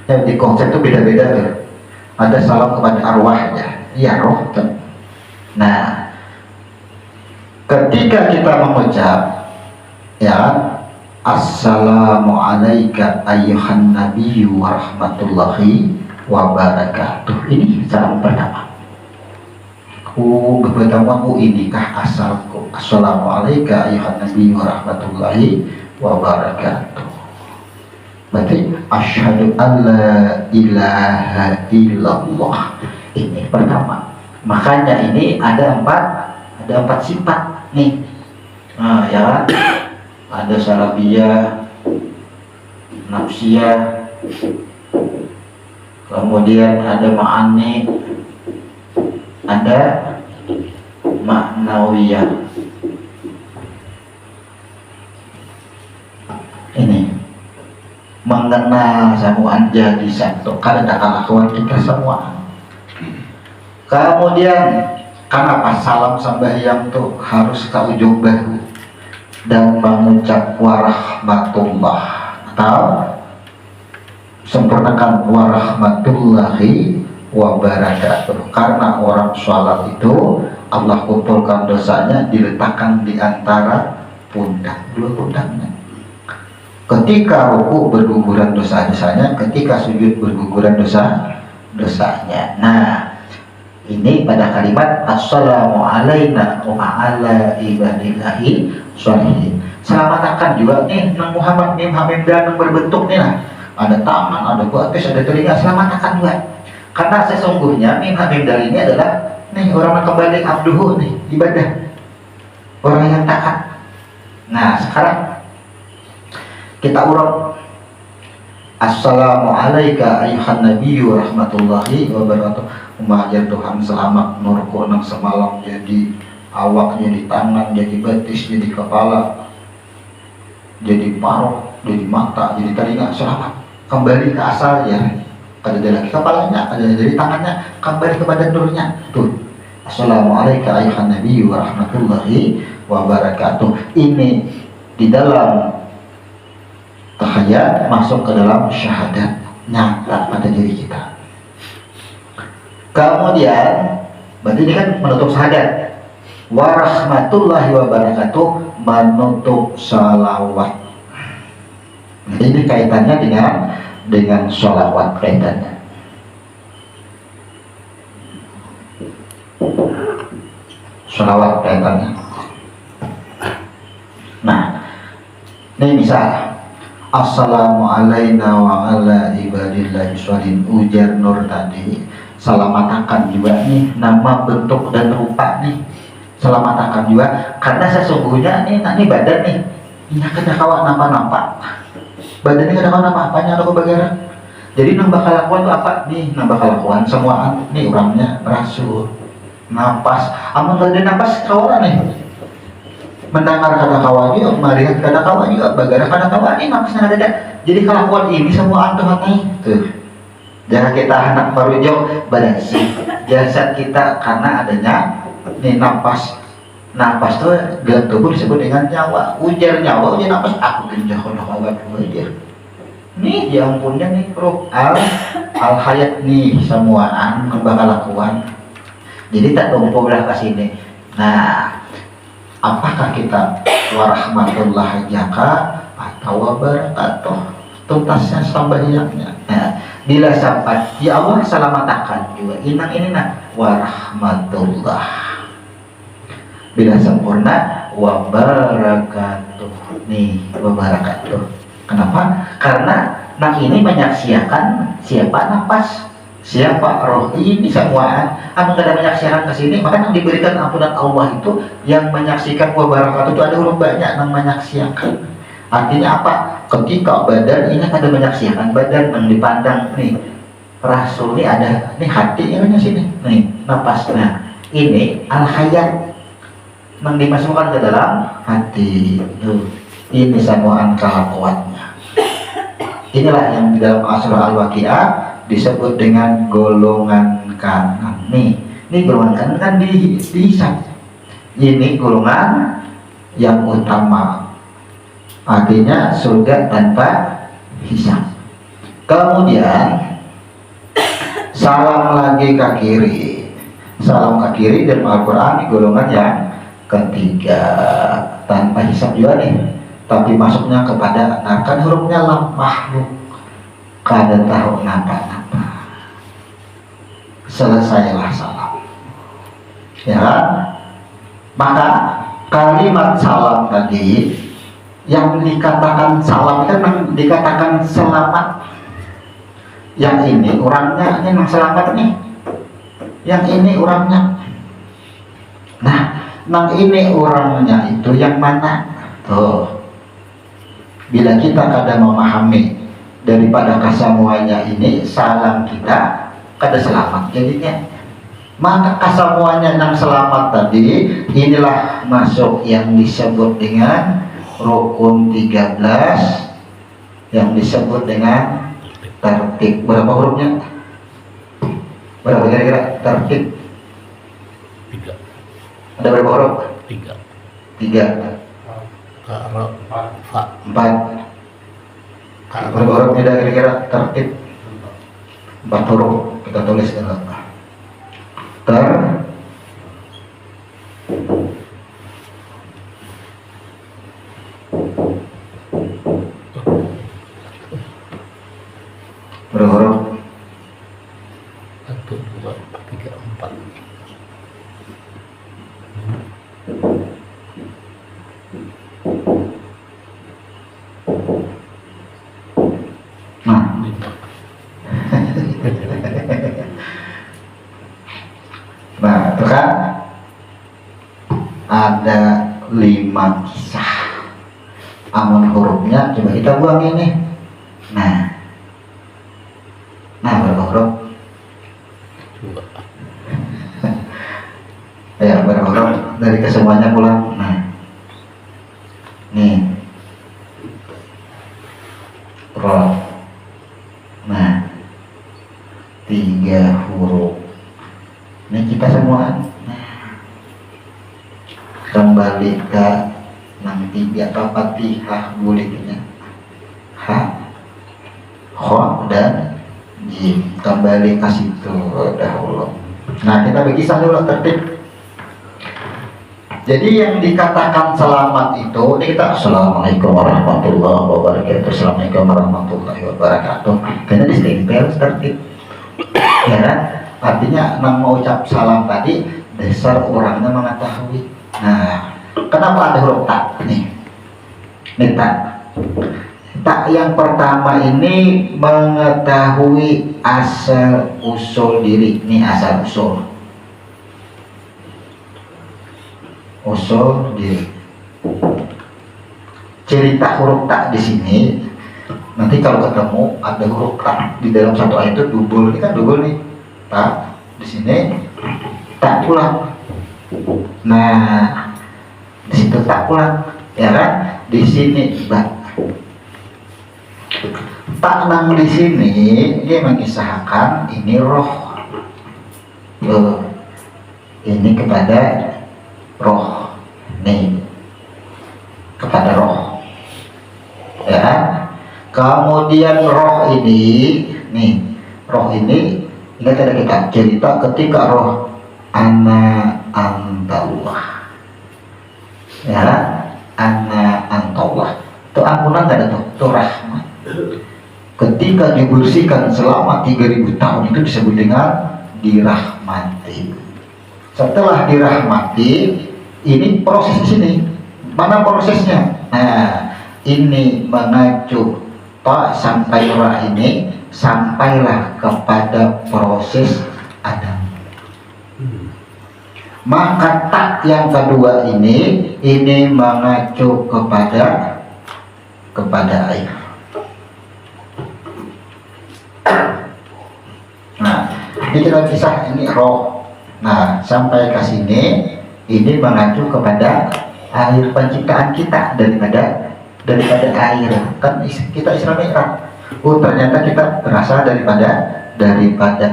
Speaker 1: Ya, di konsep itu beda-beda tuh. Ada salam kepada arwahnya, iya roh tuh. Nah, ketika kita mengucap ya assalamu alayka ayyuhan nabiyyu wa rahmatullahi wa barakatuh, ini salam pertama. Inikah asalku assalamu alayka ayyuhan nabiyyu wa rahmatullahi wa barakatuh. Berarti asyhadu an la ilaha illallah. Ini pertama. Makanya ini ada empat sifat nih. Nah, ya kan? Ada salabiyah, nafsiyah, kemudian ada ma'ani, ada ma'nawiyah. Ini mengenal samuan jadi satu karena kawan kita semua. Kemudian kenapa salam sembahyang tuh harus ke ujung bahu dan mengucap warahmatullah atau sempurnakan warahmatullahi wabarakatuh, karena orang sholat itu Allah kumpulkan dosanya diletakkan di antara pundak, dua pundaknya. Ketika ruku berguguran dosa-dosanya, ketika sujud berguguran dosanya. Nah, ini pada kalimat assalamu alaina wa ala ibadillahi sholihin. Selamat akan juga nih Nang Muhammad mim hamim dan berbentuk nih lah. Ada tangan, ada batis, ada telinga, selamat akan juga. Karena sesungguhnya mim hamim dan ini adalah nih orang yang kembali abduhu nih, ibadah. Orang yang taat. Nah, sekarang kita urut. Assalamu alayka ayyuhan nabiyyu rahmatullahi wabarakatuh. Umajar Tuhan selamat nurku nang semalam jadi awak, jadi tangan, jadi betis, jadi kepala, jadi paruh, jadi mata, jadi telinga, selamat kembali ke asalnya. Ada lagi kepalanya, ada dari tangannya, kembali kepada nurnya. Tuh, assalamu alayka ayyuhan nabiyyu rahmatullahi wabarakatuh. Ini di dalam tahiyat masuk ke dalam syahadat nyata pada diri kita. Kemudian berarti ini kan menutup syahadat. Warahmatullahi wabarakatuh menutup salawat. Ini kaitannya dengan salawat kaitannya. Salawat kaitannya. Nah, ini misal Assalamu alayna wa ala ibadillahi sholihin, ujar Nur tadi. Selamatakan juga nih nama, bentuk dan rupa nih, selamatakan juga, karena sesungguhnya nih badan nih ini kada kawan nampak badan ini kada kawan apa-apanya ada kebagian. Jadi nang bakal lakuan tuh apa nih, nang bakal lakuan semuaan nih orangnya berasul napas, amun tadi napas kawan nih, mendengar kata kawan juga, melihat kata kawan juga, bagara kata kawan ini napasnya ada. Jadi kelakuan ini semua antum nih tuh. Jangan kita hendak merujuk berisi jasad kita karena adanya nih napas tuh dalam tubuh disebut dengan nyawa. Ujar nyawa, ujar napas, aku genjah kawan ujar. Nih ya ampunnya nih bro, al hayat nih semuaan bakal lakukan. Jadi tak tumpullah ke sini. Nah, apakah kita warahmatullahi jaka atau wabarakatuh? Tuntasnya sambahyangnya. Nah, bila sampai ya Allah selamatakan juga inang ini warahmatullah. Bila sempurna wabarakatuh nih wabarakatuh. Kenapa? Karena nang ini menyaksikan siapa nafas, siapa roh ini semua. Amun kada menyaksikan ke sini, maka yang diberikan ampunan Allah itu yang menyaksikan wabarakatuh itu ada huruf banyak nang menyaksikan. Artinya apa? Ketika badan ini ada menyaksikan badan yang dipandang nih, Rasul ini ada nih hati yang sini nih napas. Nah ini al hayat yang dimasukkan ke dalam hati. Ini semuaan kelakuannya. Inilah yang di dalam surah Al-Waqiah disebut dengan golongan kanan. Nih golongan kanan kan dihisab. Ini golongan yang utama. Artinya surga tanpa hisab. Kemudian salam lagi ke kiri. Salam ke kiri dan Al-Quran golongan yang ketiga tanpa hisab juga nih. Tapi masuknya kepada kan hurufnya lam makhluk. Kada tahu napa-napa. Selesailah salam. Ya. Maka kalimat salam tadi yang dikatakan salam kan dikatakan selamat. Yang ini orangnya ini yang selamat nih. Yang ini orangnya. Nah, nang ini orangnya itu yang mana? Tuh. Bila kita kadang memahami daripada kesemuanya ini salam kita kada selamat jadinya. Maka kesemuanya yang selamat tadi inilah masuk yang disebut dengan rukun 13 yang disebut dengan tertib. Berapa hurufnya? Berapa kira-kira tertib? 3. Ada berapa huruf? 3. 4. Berapa hurufnya ada kira-kira tertib? 4 huruf. Kita tulis dulu. Berapa huruf?
Speaker 2: 1, 2, 3, 4.
Speaker 1: Nah, nah itu kan ada 5 kisah. Amun hurufnya coba kita buang ini. Nah berapa huruf? 2. Ya berapa huruf dari kesemuanya pulang. Nah nih roh. Nah 3 huruf. Ini kita semua. Nah, kembali ke nang 3 Fatihah bolehnya. Ha, kho dan jim. Kembali ke situ dahulu. Nah kita bagi dulu tertib. Jadi yang dikatakan selamat itu, ini kita Assalamualaikum warahmatullahi wabarakatuh. Assalamualaikum warahmatullahi wabarakatuh. Karena distintel tertib. Ya kan? Artinya nang mau ucap salam tadi dasar orangnya mengetahui. Nah, kenapa ada huruf tak nih? Nih tak. Tak yang pertama ini mengetahui asal usul diri. Ini asal usul diri. Cerita huruf tak di sini. Nanti kalau ketemu ada huruf tak di dalam satu ayat itu double. Ini kan double nih. Tak di sini, tak pulang. Nah, di situ tak pulang, ya kan? Di sini tak. Tak nang di sini dia mengisahkan ini roh. Ini kepada roh. Nih kepada roh. Ya, kemudian roh ini, nih roh ini, ingat ada kita cerita ketika roh ana antallah, ya ana antallah, itu ampunan nggak ada tuh rahmat. Ketika dibersihkan selama 3000 tahun itu disebut dengan dirahmati. Setelah dirahmati, ini proses di sini. Mana prosesnya? Nah, ini mengacu pak sampai ra ini sampailah kepada proses Adam. Maka tak yang kedua ini mengacu kepada air. Nah, ini kita kisah ini roh. Nah, sampai ke sini ini mengacu kepada air penciptaan kita daripada air. Kan kita Isra Mi'raj. Oh, ternyata kita berasal daripada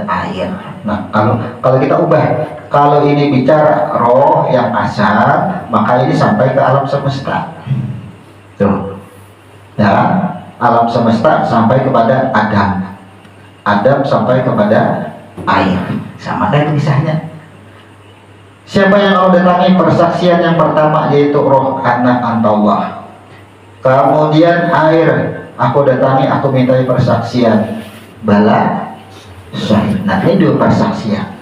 Speaker 1: air. Nah, kalau kita ubah, kalau ini bicara roh yang asal, maka ini sampai ke alam semesta. Tuh. Ya, alam semesta sampai kepada Adam. Adam sampai kepada air. Sama kayak kisahnya. Siapa yang mau datangi persaksian yang pertama yaitu roh anak antawah. Kemudian air, aku datangi, aku mintai persaksian. Bala syahid. Nah, ini dua persaksian.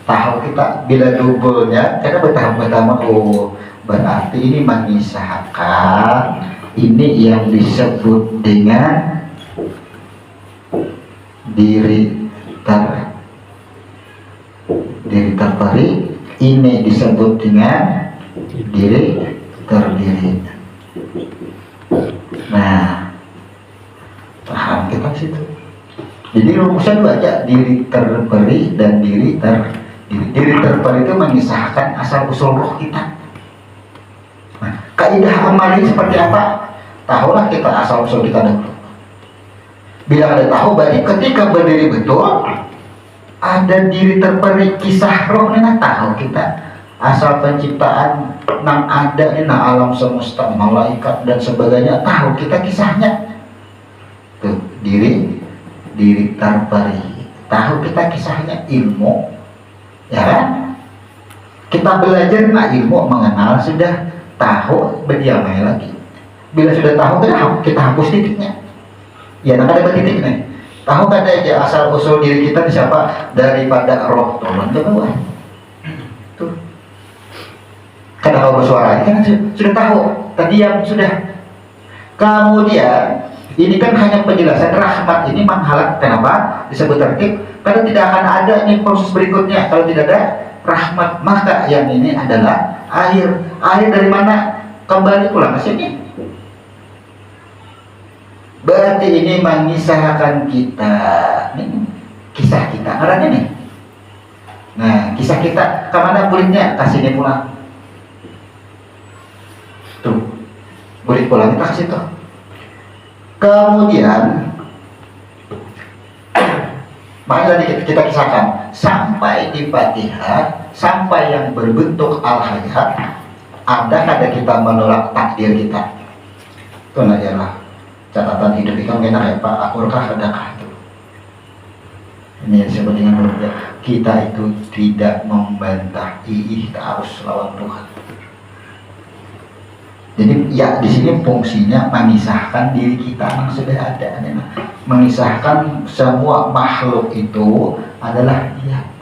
Speaker 1: Tahu kita bila doublenya, karena bertahap pertama, oh berarti ini mengisahkan ini yang disebut dengan diri terperi, ini disebut dengan diri terdiri. Nah, paham kita situ. Jadi rumusnya dua aja, diri terperi dan diri terdiri. Diri terperi itu mengisahkan asal usul roh kita. Nah, kaidah amal ini seperti apa? Tahulah kita asal usul kita dulu. Bila ada tahu, berarti ketika berdiri betul, ada diri terperi kisah roh ini, tahu kita asal penciptaan nang ada ini, nang alam semesta, malaikat dan sebagainya, tahu kita kisahnya. Tuh, diri terperi, tahu kita kisahnya, ilmu, ya kan? Kita belajar, nah ilmu mengenal, sudah tahu, berdiamai lagi. Bila sudah tahu, kita hapus titiknya. Ya, nah ada titik nih. Tahu kan aja asal usul diri kita siapa? Daripada roh. Tolong ke bawah. Tuh. Karena kalau bersuara ini kan sudah tahu. Tadi yang sudah. Kemudian ini kan hanya penjelasan rahmat ini menghalang. Kenapa disebut tertib? Karena tidak akan ada nih proses berikutnya kalau tidak ada rahmat. Maka yang ini adalah air. Air dari mana? Kembali pulang ke sini. Berarti ini mengisahkan kita, ini kisah kita, arahnya nih. Nah, kisah kita kemana kulitnya? Kasih ini pulang. Tuh, kulit pulang kita kasih tuh. Kemudian, makanya tadi kita kisahkan sampai di Fatihah, sampai yang berbentuk al-hayat, ada kita menolak takdir kita. Itu adalah catatan hidup itu enak ya Pak, akurkah adakah itu. Ini yang disebut dengan kita itu tidak membantah kita harus lawan Tuhan. Jadi ya di sini fungsinya mengisahkan diri kita yang sudah ada, mengisahkan semua makhluk itu adalah ya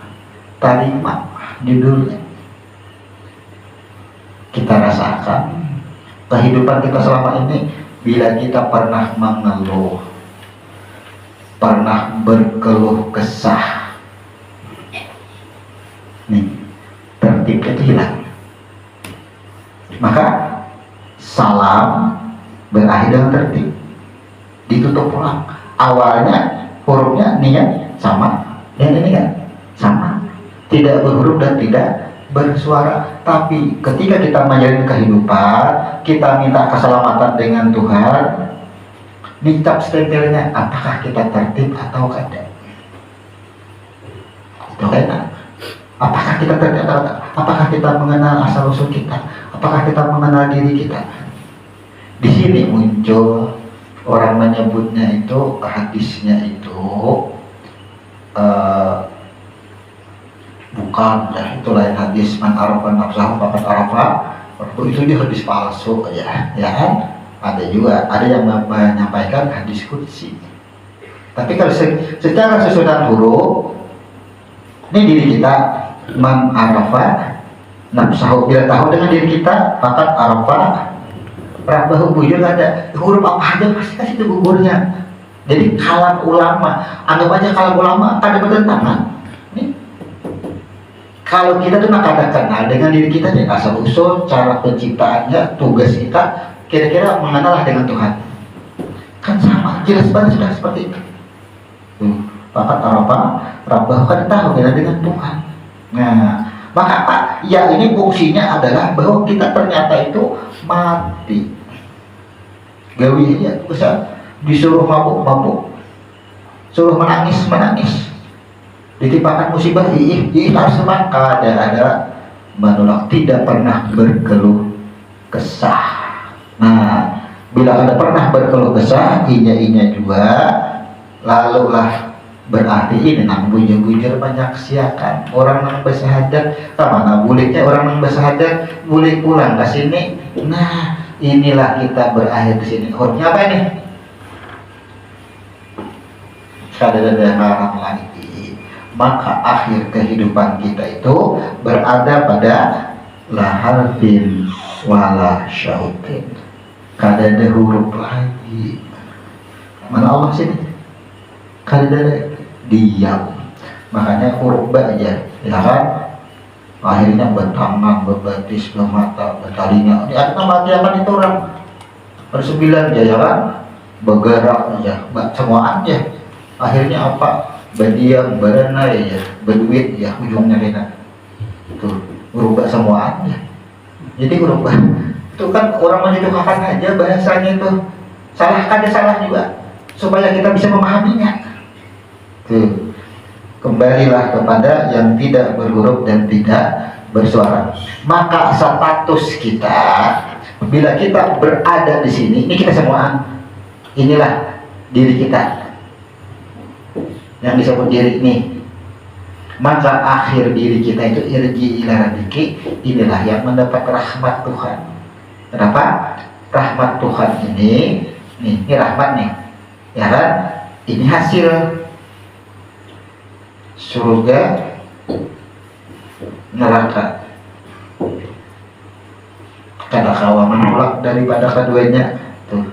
Speaker 1: terima judulnya. Kita rasakan kehidupan kita selama ini bila kita pernah mengeluh, pernah berkeluh kesah, nih tertib itu hilang. Maka salam berakhir dengan tertib, ditutup ulang. Awalnya hurufnya niat sama, yang ini kan sama, tidak berhuruf dan tidak bersuara. Tapi ketika kita menjalani kehidupan, kita minta keselamatan dengan Tuhan, dicap stempelnya apakah kita tertib atau tidak. Itu kan? Apakah kita tertib atau tidak? Apakah kita mengenal asal usul kita? Apakah kita mengenal diri kita? Di sini muncul orang menyebutnya itu, hadisnya itu bukan ya, itu lain hadis, man arafa nafsahu faqad arafa, itu dia hadis palsu ya kan? Ada juga, ada yang menyampaikan hadis qudsi. Tapi kalau secara susunan huruf, ini diri kita, man arafa nafsahu, bila tahu dengan diri kita, faqad arafa rabbahu, bujur ada huruf apa aja pasti kasih itu gugurnya. Jadi kalam ulama, anggap aja kalam ulama ada bertentangan. Kalau kita tuh nak ada kenal dengan diri kita nih, asal usul, cara penciptaannya, tugas kita, kira-kira mengenal dengan Tuhan. Kan sama, jelas banget sudah seperti itu. Faqad arafa rabbahu, kan tahu kita dengan Tuhan. Nah, maka apa? Ya ini fungsinya adalah bahwa kita ternyata itu mati. Gawi aja, bisa disuruh mabuk, suruh menangis, ditimpakan musibah, harus semangat, ada menolak, tidak pernah berkeluh kesah. Nah, bila ada pernah berkeluh kesah, inya juga, lalulah berarti ini nang bujur-bujur banyak siakan orang nang bersahadat, mana bolehnya orang nang bersahadat boleh pulang ke sini. Nah, inilah kita berakhir di sini. Hurufnya apa ini? Sadada larang lagi. Maka akhir kehidupan kita itu berada pada laharfin wala syautin. Kada ada huruf lagi. Mana Allah sini? Kada ada, diam. Makanya huruf ba aja, ya kan? Akhirnya bertangan, berbatis, bermata, bertalinga. Ini ada mati akan itu orang bersembilan aja, ya kan? Bergerak aja, semuaan aja. Akhirnya apa? Berdiam, berenai ya, berduit ya, ujungnya kita. Tuh, berubah semuaan aja. Jadi berubah. Itu kan orang menyuguhkan aja bahasanya itu. Salah kan ada salah juga, supaya kita bisa memahaminya. Tuh, kembalilah kepada yang tidak berhuruf dan tidak bersuara. Maka status kita bila kita berada di sini, ini kita semua, inilah diri kita yang disebut diri ini. Maka akhir diri kita itu irji ila rabbiki, inilah yang mendapat rahmat Tuhan. Kenapa? Rahmat Tuhan ini rahmat nih, ya kan? Ini hasil surga, neraka. Kada kawa menolak daripada keduanya. Tuh,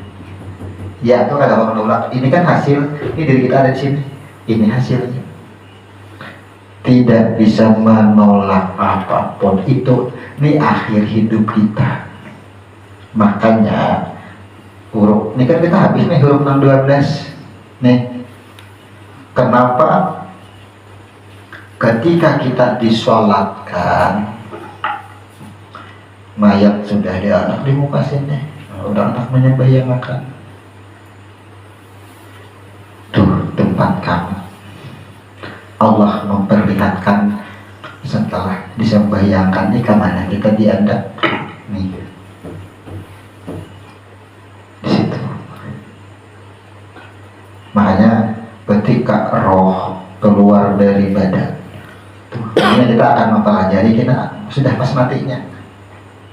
Speaker 1: ya tuh kada kawa menolak. Ini kan hasil. Ini diri kita ada di sini. Ini hasilnya. Tidak bisa menolak apapun itu. Ini akhir hidup kita. Makanya huruf ini kan kita habis nih huruf 612 nih. Kenapa ketika kita disolatkan mayat sudah ada anak di muka sini, udah anak menyembahyangkan, tuh tempat kamu. Allah memperlihatkan setelah disembahyangkan ini kemana kita diadap nih, di situ. Makanya ketika roh keluar dari badan, ini kita akan mempelajari kita sudah pas matinya.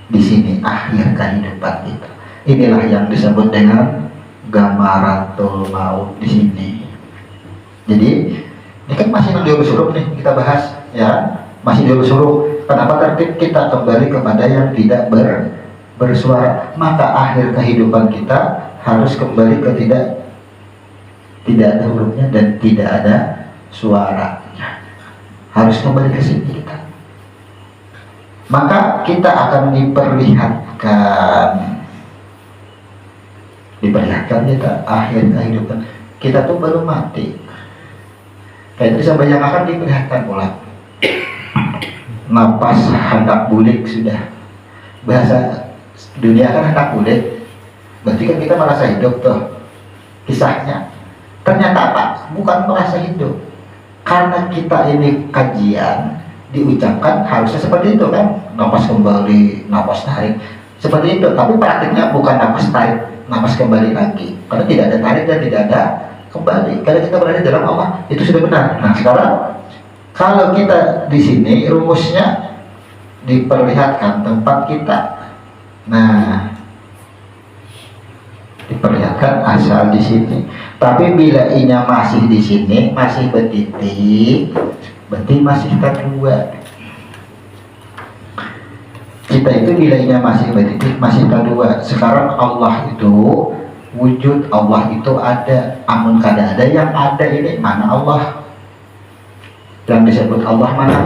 Speaker 1: Di sini akhir kehidupan kita. Inilah yang disebut dengan gamaratul maut di sini. Jadi ini kan masih 12 huruf nih kita bahas, ya, masih 12 huruf. Kenapa tertib kita kembali kepada yang tidak bersuara? Maka akhir kehidupan kita harus kembali ke tidak ada hurufnya dan tidak ada suaranya, harus kembali ke sini kita. Maka kita akan diperlihatkan kita akhir kehidupan kita tuh baru mati. Kayak tadi saya bayangkan diperlihatkan pula napas hendak bulik sudah, bahasa dunia kan hendak bulik, berarti kan kita merasa hidup tuh kisahnya. Ternyata apa? Bukan merasa hidup, karena kita ini kajian diucapkan harusnya seperti itu kan, napas kembali, napas tarik seperti itu, tapi praktiknya bukan napas tarik, napas kembali lagi, karena tidak ada tarik dan tidak ada kembali. Karena kita berada dalam Allah itu sudah benar. Nah sekarang kalau kita di sini rumusnya diperlihatkan tempat kita. Nah, diperlihatkan asal di sini. Tapi bila inya masih di sini, masih bertitik, berarti masih kedua. Kita itu bila inya masih bertitik, masih kedua. Sekarang Allah itu wujud, Allah itu ada. Amun kada ada yang ada ini mana Allah? Yang disebut Allah mana?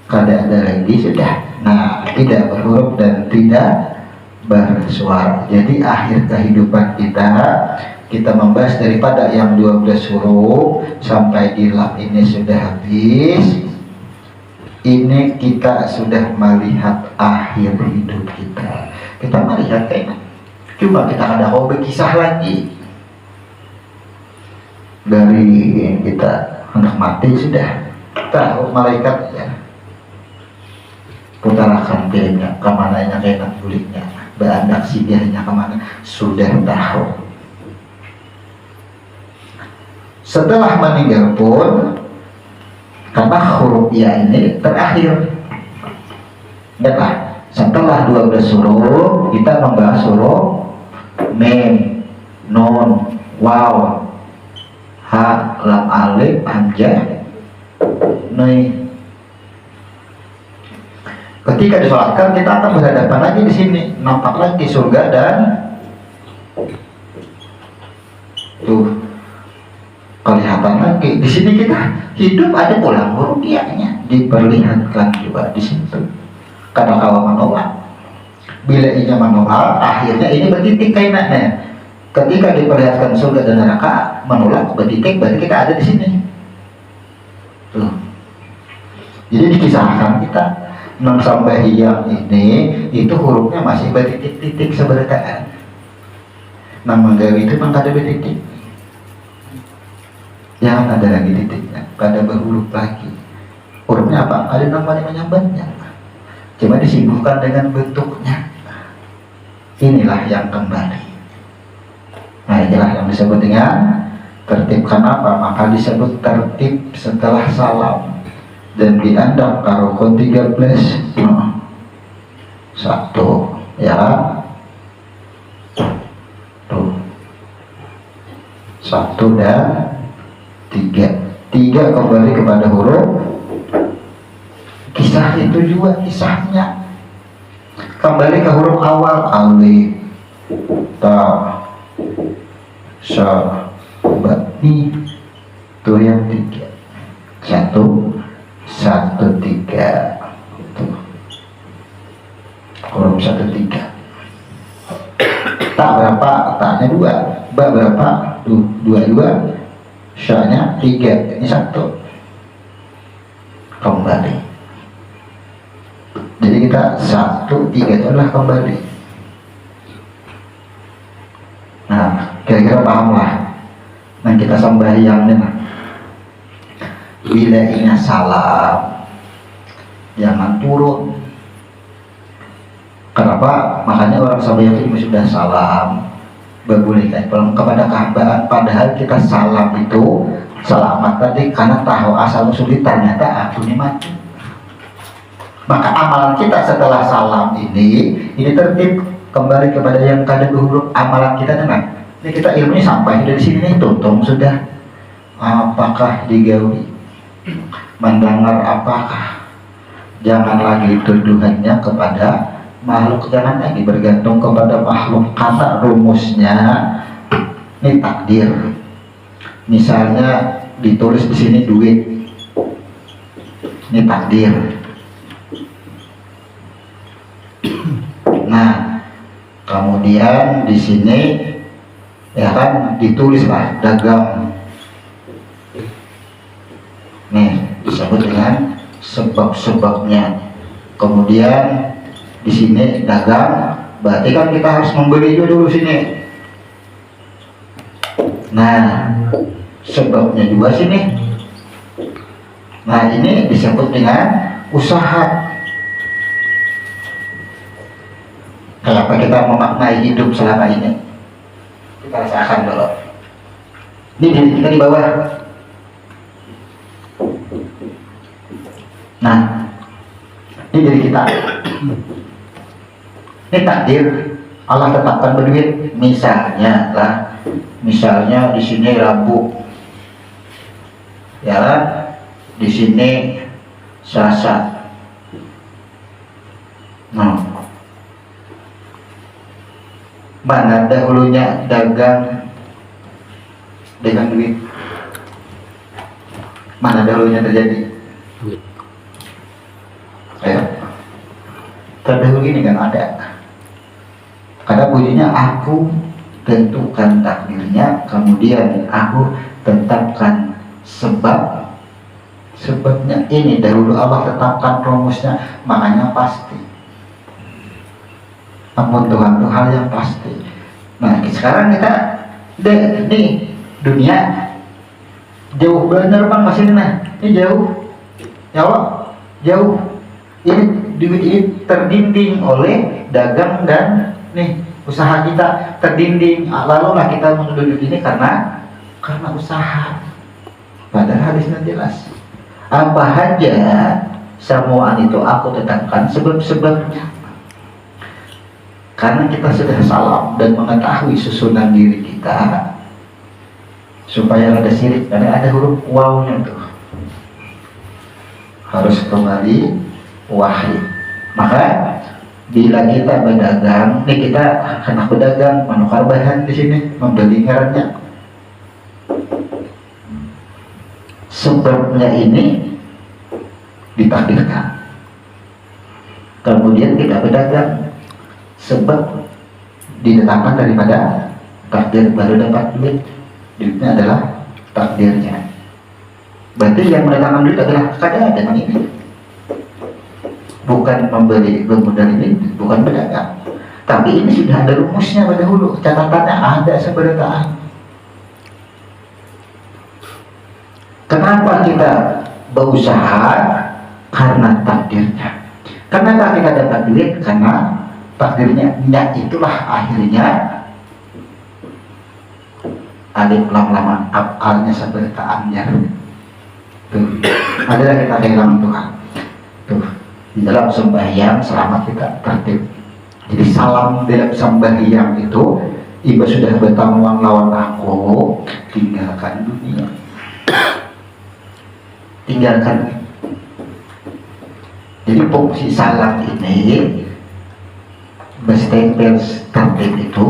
Speaker 1: Kada ada lagi sudah. Nah, tidak berhuruf dan tidak bersuara. Jadi akhir kehidupan kita membahas daripada yang 12 huruf sampai di lam ini sudah habis. Ini kita sudah melihat akhir hidup kita. Kita melihat kayaknya. Cuma kita kada mau berkisah lagi. Dari kita hendak mati sudah tahu malaikat ya. Putarakan filmnya kemananya kena buliknya, berandak sidahnya kemana sudah tahu. Setelah meninggal pun, karena huruf ya ini terakhir, ingatlah setelah 12 huruf kita membahas huruf mem, nun, waw, ha, lam, alif, hamzah, nun. Ketika disolatkan kita akan berhadapan lagi di sini, nampak lagi surga dan tuh kelihatan lagi di sini kita hidup ada pulang rupiahnya diperlihatkan juga di situ. Kadang kala menolak, bila inya menolak, akhirnya ini bertitik kainanya. Ketika diperlihatkan surga dan neraka menolak bertitik, berarti kita ada di sini. Tuh. Jadi dikisahkan kita 6 sampai yang ini itu hurufnya masih bertitik-titik sebenarnya. Nama gawi itu memang ada bertitik. Jangan ada lagi titiknya, kada berhuruf lagi. Hurufnya apa? Ada nama menyambatnya. Cuma disibukkan dengan bentuknya. Inilah yang kembali. Nah inilah yang disebut dengan tertib. Kenapa? Maka disebut tertib setelah salam. Dan diandap karokon 13 satu ya tuh 1 dan 3 kembali kepada huruf kisah itu juga kisahnya kembali ke huruf awal alif ta sa ba ni itu yang 3 1 3 huruf 1 3 tak berapa taknya 2 ba berapa 2 sya-nya 3 ini 1 kembali. Jadi kita 1 3 itu adalah kembali. Nah kira-kira paham lah. Nah kita sembahyangnya nah. Bila ingat salam jangan turun. Kenapa? Makanya orang sembahyang itu sudah salam berbolehkan kepada Ka'bah, padahal kita salam itu selamat tadi karena tahu asal usulnya ternyata aku ini mati. Maka amalan kita setelah salam ini tertib kembali kepada yang kada berhuruf amalan kita dengan ini kita ilmunya sampai dari sini nih tuntung sudah apakah digawi mendengar apakah jangan lagi tuduhannya kepada makhluk jangan lagi bergantung kepada makhluk, karena rumusnya ini takdir. Misalnya ditulis di sini duit, ini takdir. Nah, kemudian di sini ya kan ditulislah dagang. Nih disebut dengan sebab-sebabnya. Kemudian di sini dagang, berarti kan kita harus membeli dulu sini. Nah, sebabnya juga sini. Nah, ini disebut dengan usaha. Kayak apa kita memaknai hidup selama ini? Kita rasakan dulu. Ini diri kita di bawah. Nah, ini diri kita. Ini takdir Allah tetapkan berduit. Misalnya di sini Rabu, ya kan? Di sini Selasa. Nah, mana dahulunya dagang dengan duit? Mana dahulunya terjadi?
Speaker 2: Duit.
Speaker 1: Ayo. Terdahulu ini kan ada. Karena bunyinya aku tentukan takdirnya, kemudian aku tetapkan sebabnya. Ini dahulu Allah tetapkan rumusnya, makanya pasti. Namun Tuhan itu hal yang pasti. Nah, sekarang kita nih dunia jauh bener bang masih ini jauh, ya Allah jauh. Ini duit ini terdinding oleh dagang dan nih usaha kita terdinding. Lalu lah kita menuduh ini karena usaha. Padahal hadisnya jelas. Apa saja semuaan itu aku tetapkan sebab-sebabnya. Karena kita sudah salam dan mengetahui susunan diri kita, supaya ada sirik, karena ada huruf wawnya tuh harus kembali wahid. Maka bila kita berdagang, ini kita anak berdagang, menukar bahan di sini, membeli ngarannya. Sebabnya ini ditakdirkan. Kemudian kita berdagang, sebab ditetapkan daripada takdir, baru dapat duit. Duitnya adalah takdirnya. Berarti yang mendatangkan duit adalah keadaan dengan ini, bukan membeli bermodal ini, bukan berdagang. Tapi ini sudah ada rumusnya pada dahulu, catatannya ada sebenarnya. Kenapa kita berusaha? Karena takdirnya. Kenapa kita dapat duit? Karena takdirnya. Ya itulah akhirnya alif lam lama afalnya seperti amnya. Tuh, adalah kita kehilangan Tuhan. Tuh, di dalam sembahyang selama kita tertib. Jadi salam dalam sembahyang itu, ibu sudah bertamuan lawan aku, tinggalkan dunia. Tinggalkan. Jadi fungsi salam ini berstempel tertib itu,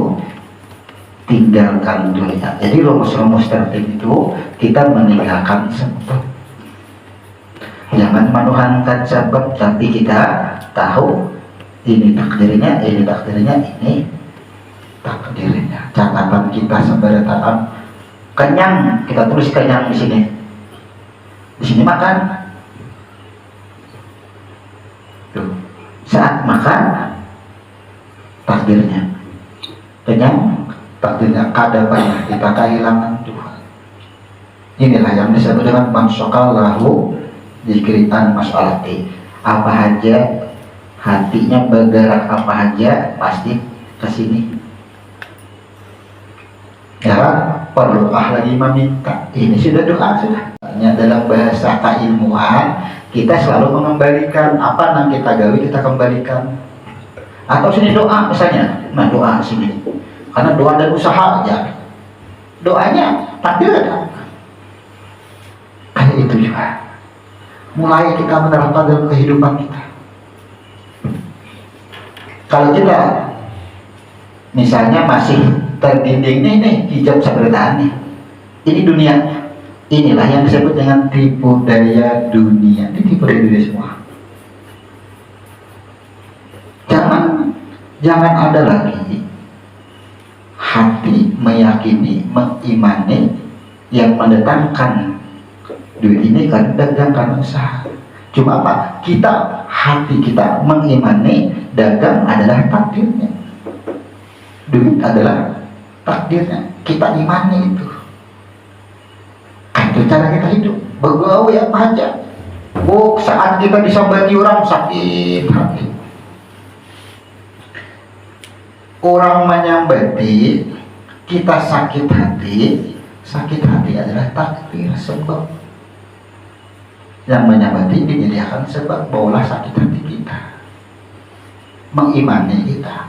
Speaker 1: tinggalkan dunia. Jadi rumus-rumus tertib itu kita meninggalkan sebab. Jangan menuhankan sebab, tapi kita tahu ini takdirnya, ini takdirnya. Catatan kita sebenarnya kenyang, kita tulis kenyang di sini. Di sini makan. Tuh. Saat makan takdirnya kenyang, takdirnya kadabannya kita kehilangan Tuhan. Inilah yang disebut dengan mansyaqallahu dikirikan masalati. Apa aja hatinya bergerak, apa aja pasti ke sini. Ya, perlukah lagi meminta? Ini sudah doa sudah. Dalam bahasa keilmuan kita selalu mengembalikan apa yang kita gawe, kita kembalikan. Atau sini doa misalnya, nah doa sini. Karena doa dan usaha aja. Doanya takdir ada. Kayak itu juga. Mulai kita menerapkan dalam kehidupan kita. Kalau kita misalnya masih terdinding nih hijab sabarataan nih, ini dunia, inilah yang disebut dengan tipu daya dunia. Ini tipu daya dunia semua. Jangan ada lagi hati meyakini, mengimani yang mendatangkan duit ini kan dagang kan usaha. Cuma apa? Hati kita mengimani dagang adalah takdirnya, duit adalah takdirnya, kita imani itu. Itu cara kita hidup, bergawe apa aja. Saat kita disambati orang sakit hati, orang menyambati kita sakit hati adalah takdir, sebab yang menyambati menyediakan sebab baulah sakit hati kita, mengimani kita.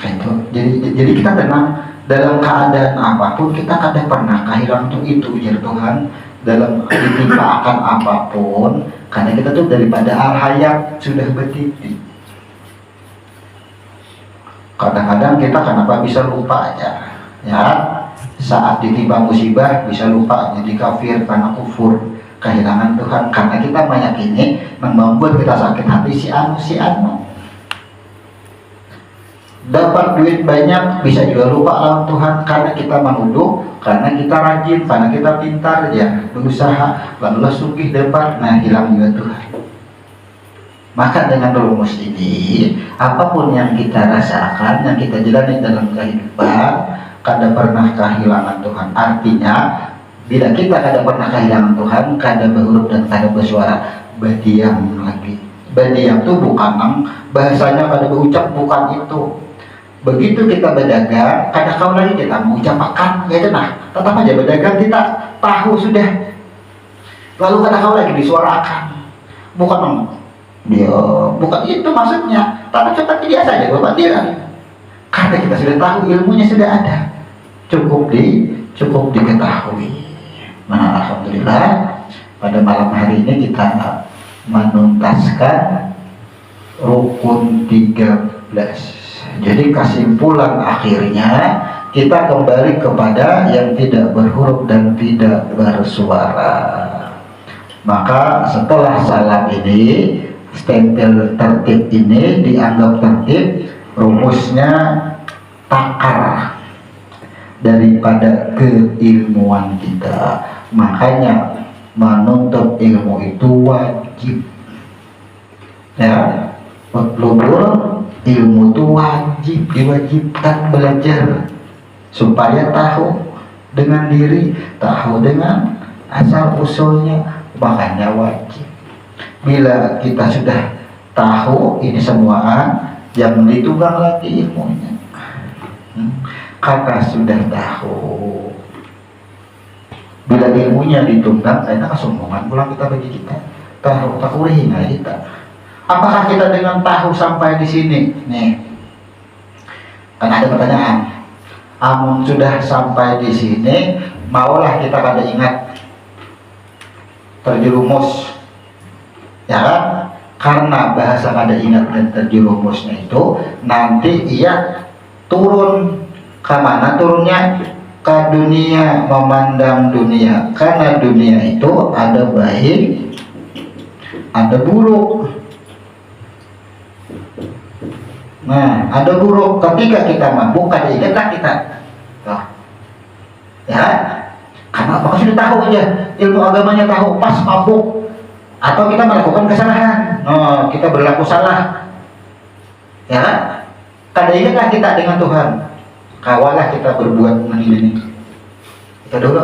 Speaker 1: Itu. Jadi kita tenang dalam keadaan apapun, kita kadang pernah kehilangan itu ujar Tuhan, dalam ditimpa akan apapun, karena kita tuh daripada al-hayat sudah bertitik. Kadang-kadang kita kenapa bisa lupa aja, ya, saat ditimpa musibah bisa lupa jadi kafir karena kufur, kehilangan Tuhan, karena kita meyakini membuat kita sakit hati si anu. Dapat duit banyak bisa juga lupa lawan Tuhan karena kita menuduh, karena kita rajin, karena kita pintar ya berusaha, lalu sugih dapat, nah hilang juga Tuhan. Maka dengan rumus ini, apapun yang kita rasakan, yang kita jalani dalam kehidupan, kada pernah kehilangan Tuhan. Artinya bila kita kada pernah kehilangan Tuhan, kada berhuruf dan kada bersuara, berdiam lagi. Berdiam itu bukan bahasanya kada berucap, bukan itu. Begitu kita berdagang, kada kau lagi kita mengucapkan, ya nah, tetap aja berdagang kita tahu sudah. Lalu kada kau lagi disuarakan, bukan dia, bukan itu maksudnya. Tapi seperti biasa aja Bapak bilang, karena kita sudah tahu, ilmunya sudah ada, cukup diketahui. Nah, alhamdulillah pada malam hari ini kita menuntaskan rukun 13. Jadi kesimpulan akhirnya kita kembali kepada yang tidak berhuruf dan tidak bersuara. Maka setelah salam ini, stempel tertib ini dianggap tertib, rumusnya takar daripada keilmuan kita. Makanya menuntut ilmu itu wajib, ya, pelubur ilmu itu wajib, diwajibkan belajar supaya tahu dengan diri, tahu dengan asal usulnya, makanya wajib. Bila kita sudah tahu ini semuaan, jangan ditunggang lagi ilmunya. Karena sudah tahu, bila ilmunya ditunggang, karena kesombongan pulang kita bagi kita. Tahu, tak boleh hina kita. Apakah kita dengan tahu sampai di sini? Nih, kan ada pertanyaan. Amun sudah sampai di sini, maulah kita kada ingat terjerumus, ya kan? Karena bahasa kada ingat dan terjerumusnya itu nanti ia turun ke mana turunnya? Ke dunia, memandang dunia. Karena dunia itu ada baik, ada buruk. Nah, ada buruk ketika kita mabuk, kada ingatlah kita. Ya, karena maka sudah tahu aja, ilmu agamanya tahu pas mabuk atau kita melakukan kesalahan. Oh, kita berlaku salah. Ya, kada ingatlah kita dengan Tuhan. Kawalah kita berbuat begini. Kita dulu,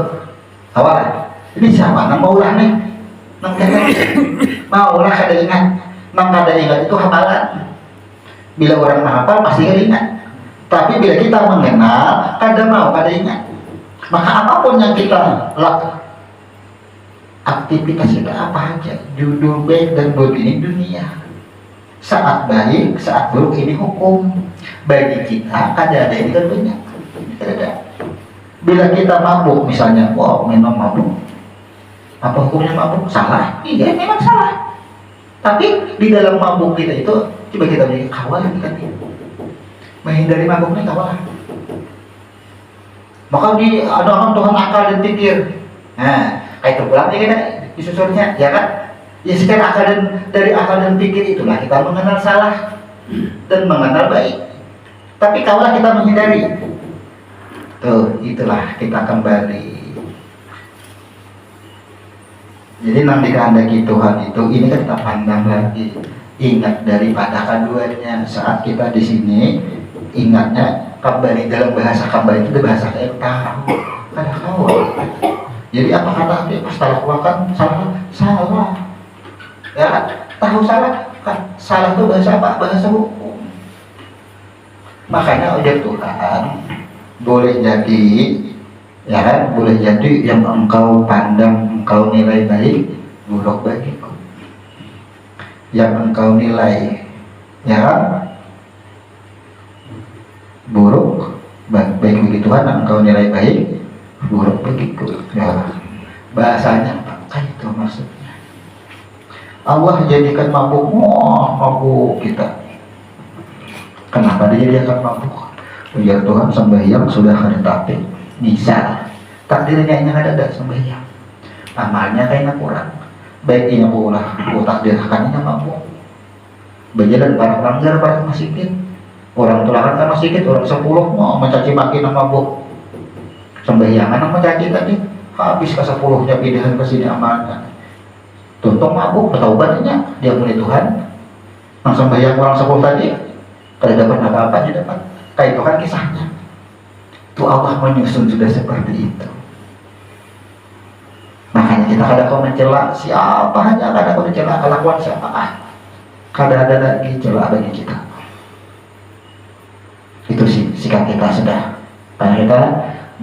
Speaker 1: kawalah. Ini siapa? Nang maulah nih, nang kada maulah kada ingat, nang kada ingat itu hafalan. Bila orang menghafal pasti ingat, tapi bila kita mengenal, kada mau kada ingat. Maka apapun yang kita lakukan, aktivitas kita apa aja, judul baik dan buruk ini dunia. Saat baik, saat buruk ini hukum. Bagi kita kada ada ini kan banyak. Kada. Bila kita mabuk misalnya, minum mabuk, apa hukumnya mabuk? Salah? Iya, memang salah. Tapi di dalam mabuk kita itu Coba kita mikir kawal kan nih. Menghindari mabuknya kawal. Maka di ada Tuhan akal dan pikir. Nah, kayak terpulang ya kita disusunnya, ya kan? Ya secara akal dan dari akal dan pikir itulah kita mengenal salah dan mengenal baik. Tapi kaulah kita menghindari. Tuh, itulah kita kembali. Jadi nanti kehendaki Tuhan itu ini kan kita pandang lagi. Ingat daripada keduanya saat kita di sini, ingatnya kembali dalam bahasa kembali itu bahasa kayak tahu, kada kawal. Jadi apa kata dia pas lakukan salah. Ya, tahu salah kan salah itu bahasa apa? Bahasa hukum. Makanya ujar Tuhan boleh jadi, ya kan, boleh jadi yang engkau pandang, engkau nilai baik, buruk bagiku. Yang engkau nilai, ya kan, buruk baik bagi Tuhan, engkau nilai baik, buruk bagiku. Ya, bahasanya apa? Kan itu maksudnya. Allah jadikan mabuk kita. Kenapa dijadikan mabuk? Biar Tuhan sembahyang sudah kada tapi bisa. Takdirnya ini ada sembahyang. Amalnya kayaknya kurang. Baiknya aku takdirkannya mabuk. Berjalan para pelanggar para masjid. Orang tulakan kan masjid, orang 10 mau mencaci maki nama mabuk. Sembahyangan nama mencaci tadi habis ke 10-nya pindahan ke sini amalnya. Tuntung mabuk, bertaubatnya dia mulai Tuhan. Langsung bayang orang 10 tadi, kalau dapat apa-apa dia dapat. Kayak itu kan kisahnya. Itu Allah menyusun sudah seperti itu. Makanya kita kada kau mencela siapa hanya kada kau mencela kelakuan siapa kada ada lagi cela bagi kita. Itu sih sikap kita sudah. Karena kita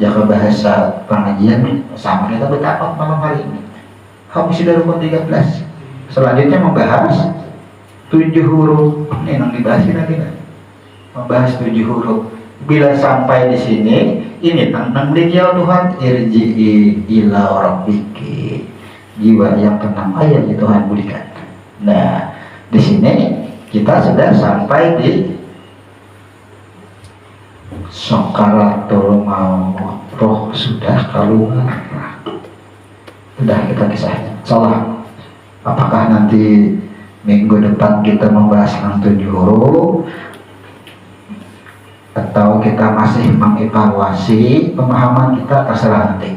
Speaker 1: jaga bahasa pengajian sama kita betapa malam hari ini. Kami sudah rukun 13. Selanjutnya membahas 7 huruf. Ini yang dibahas lagi. Membahas 7 huruf. Bila sampai di sini, ini tentang dia Tuhan irji'i ila rabbiki. Jiwa yang tenang aja di Tuhan berikan. Nah, di sini kita sudah sampai di sakaratul maut. Roh sudah keluar. Sudah kita kisahnya. Salah. Apakah nanti minggu depan kita membahas tentang 7 huruf atau kita masih mengevaluasi pemahaman kita, terserah nanti.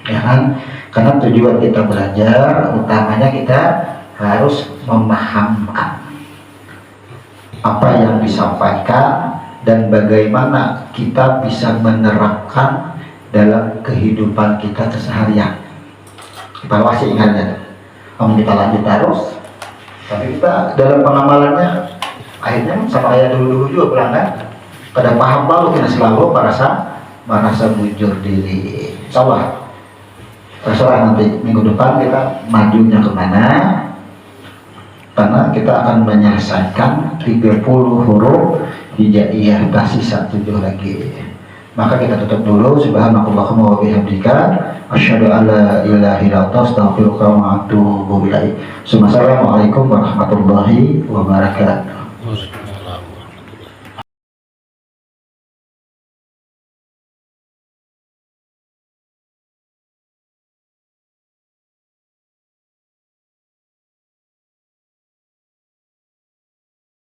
Speaker 1: Ya kan? Karena tujuan kita belajar utamanya kita harus memahamkan apa yang disampaikan dan bagaimana kita bisa menerapkan dalam kehidupan kita keseharian. Evaluasi ingatnya, kalau kita lanjut terus, tapi kita dalam pengamalannya akhirnya sama kayak dulu juga pelanggan, pada paham baru kita selalu merasa bujur diri. Insyaallah, terserah nanti minggu depan kita majunya kemana, karena kita akan menyelesaikan 30 huruf hijaiyah, tersisa 7 lagi. Maka kita tutup dulu. Subhanakallahumma wa bihamdika asyhadu an la ilaha illa anta astaghfiruka wa atubu ilaik. Assalamualaikum warahmatullahi wabarakatuh.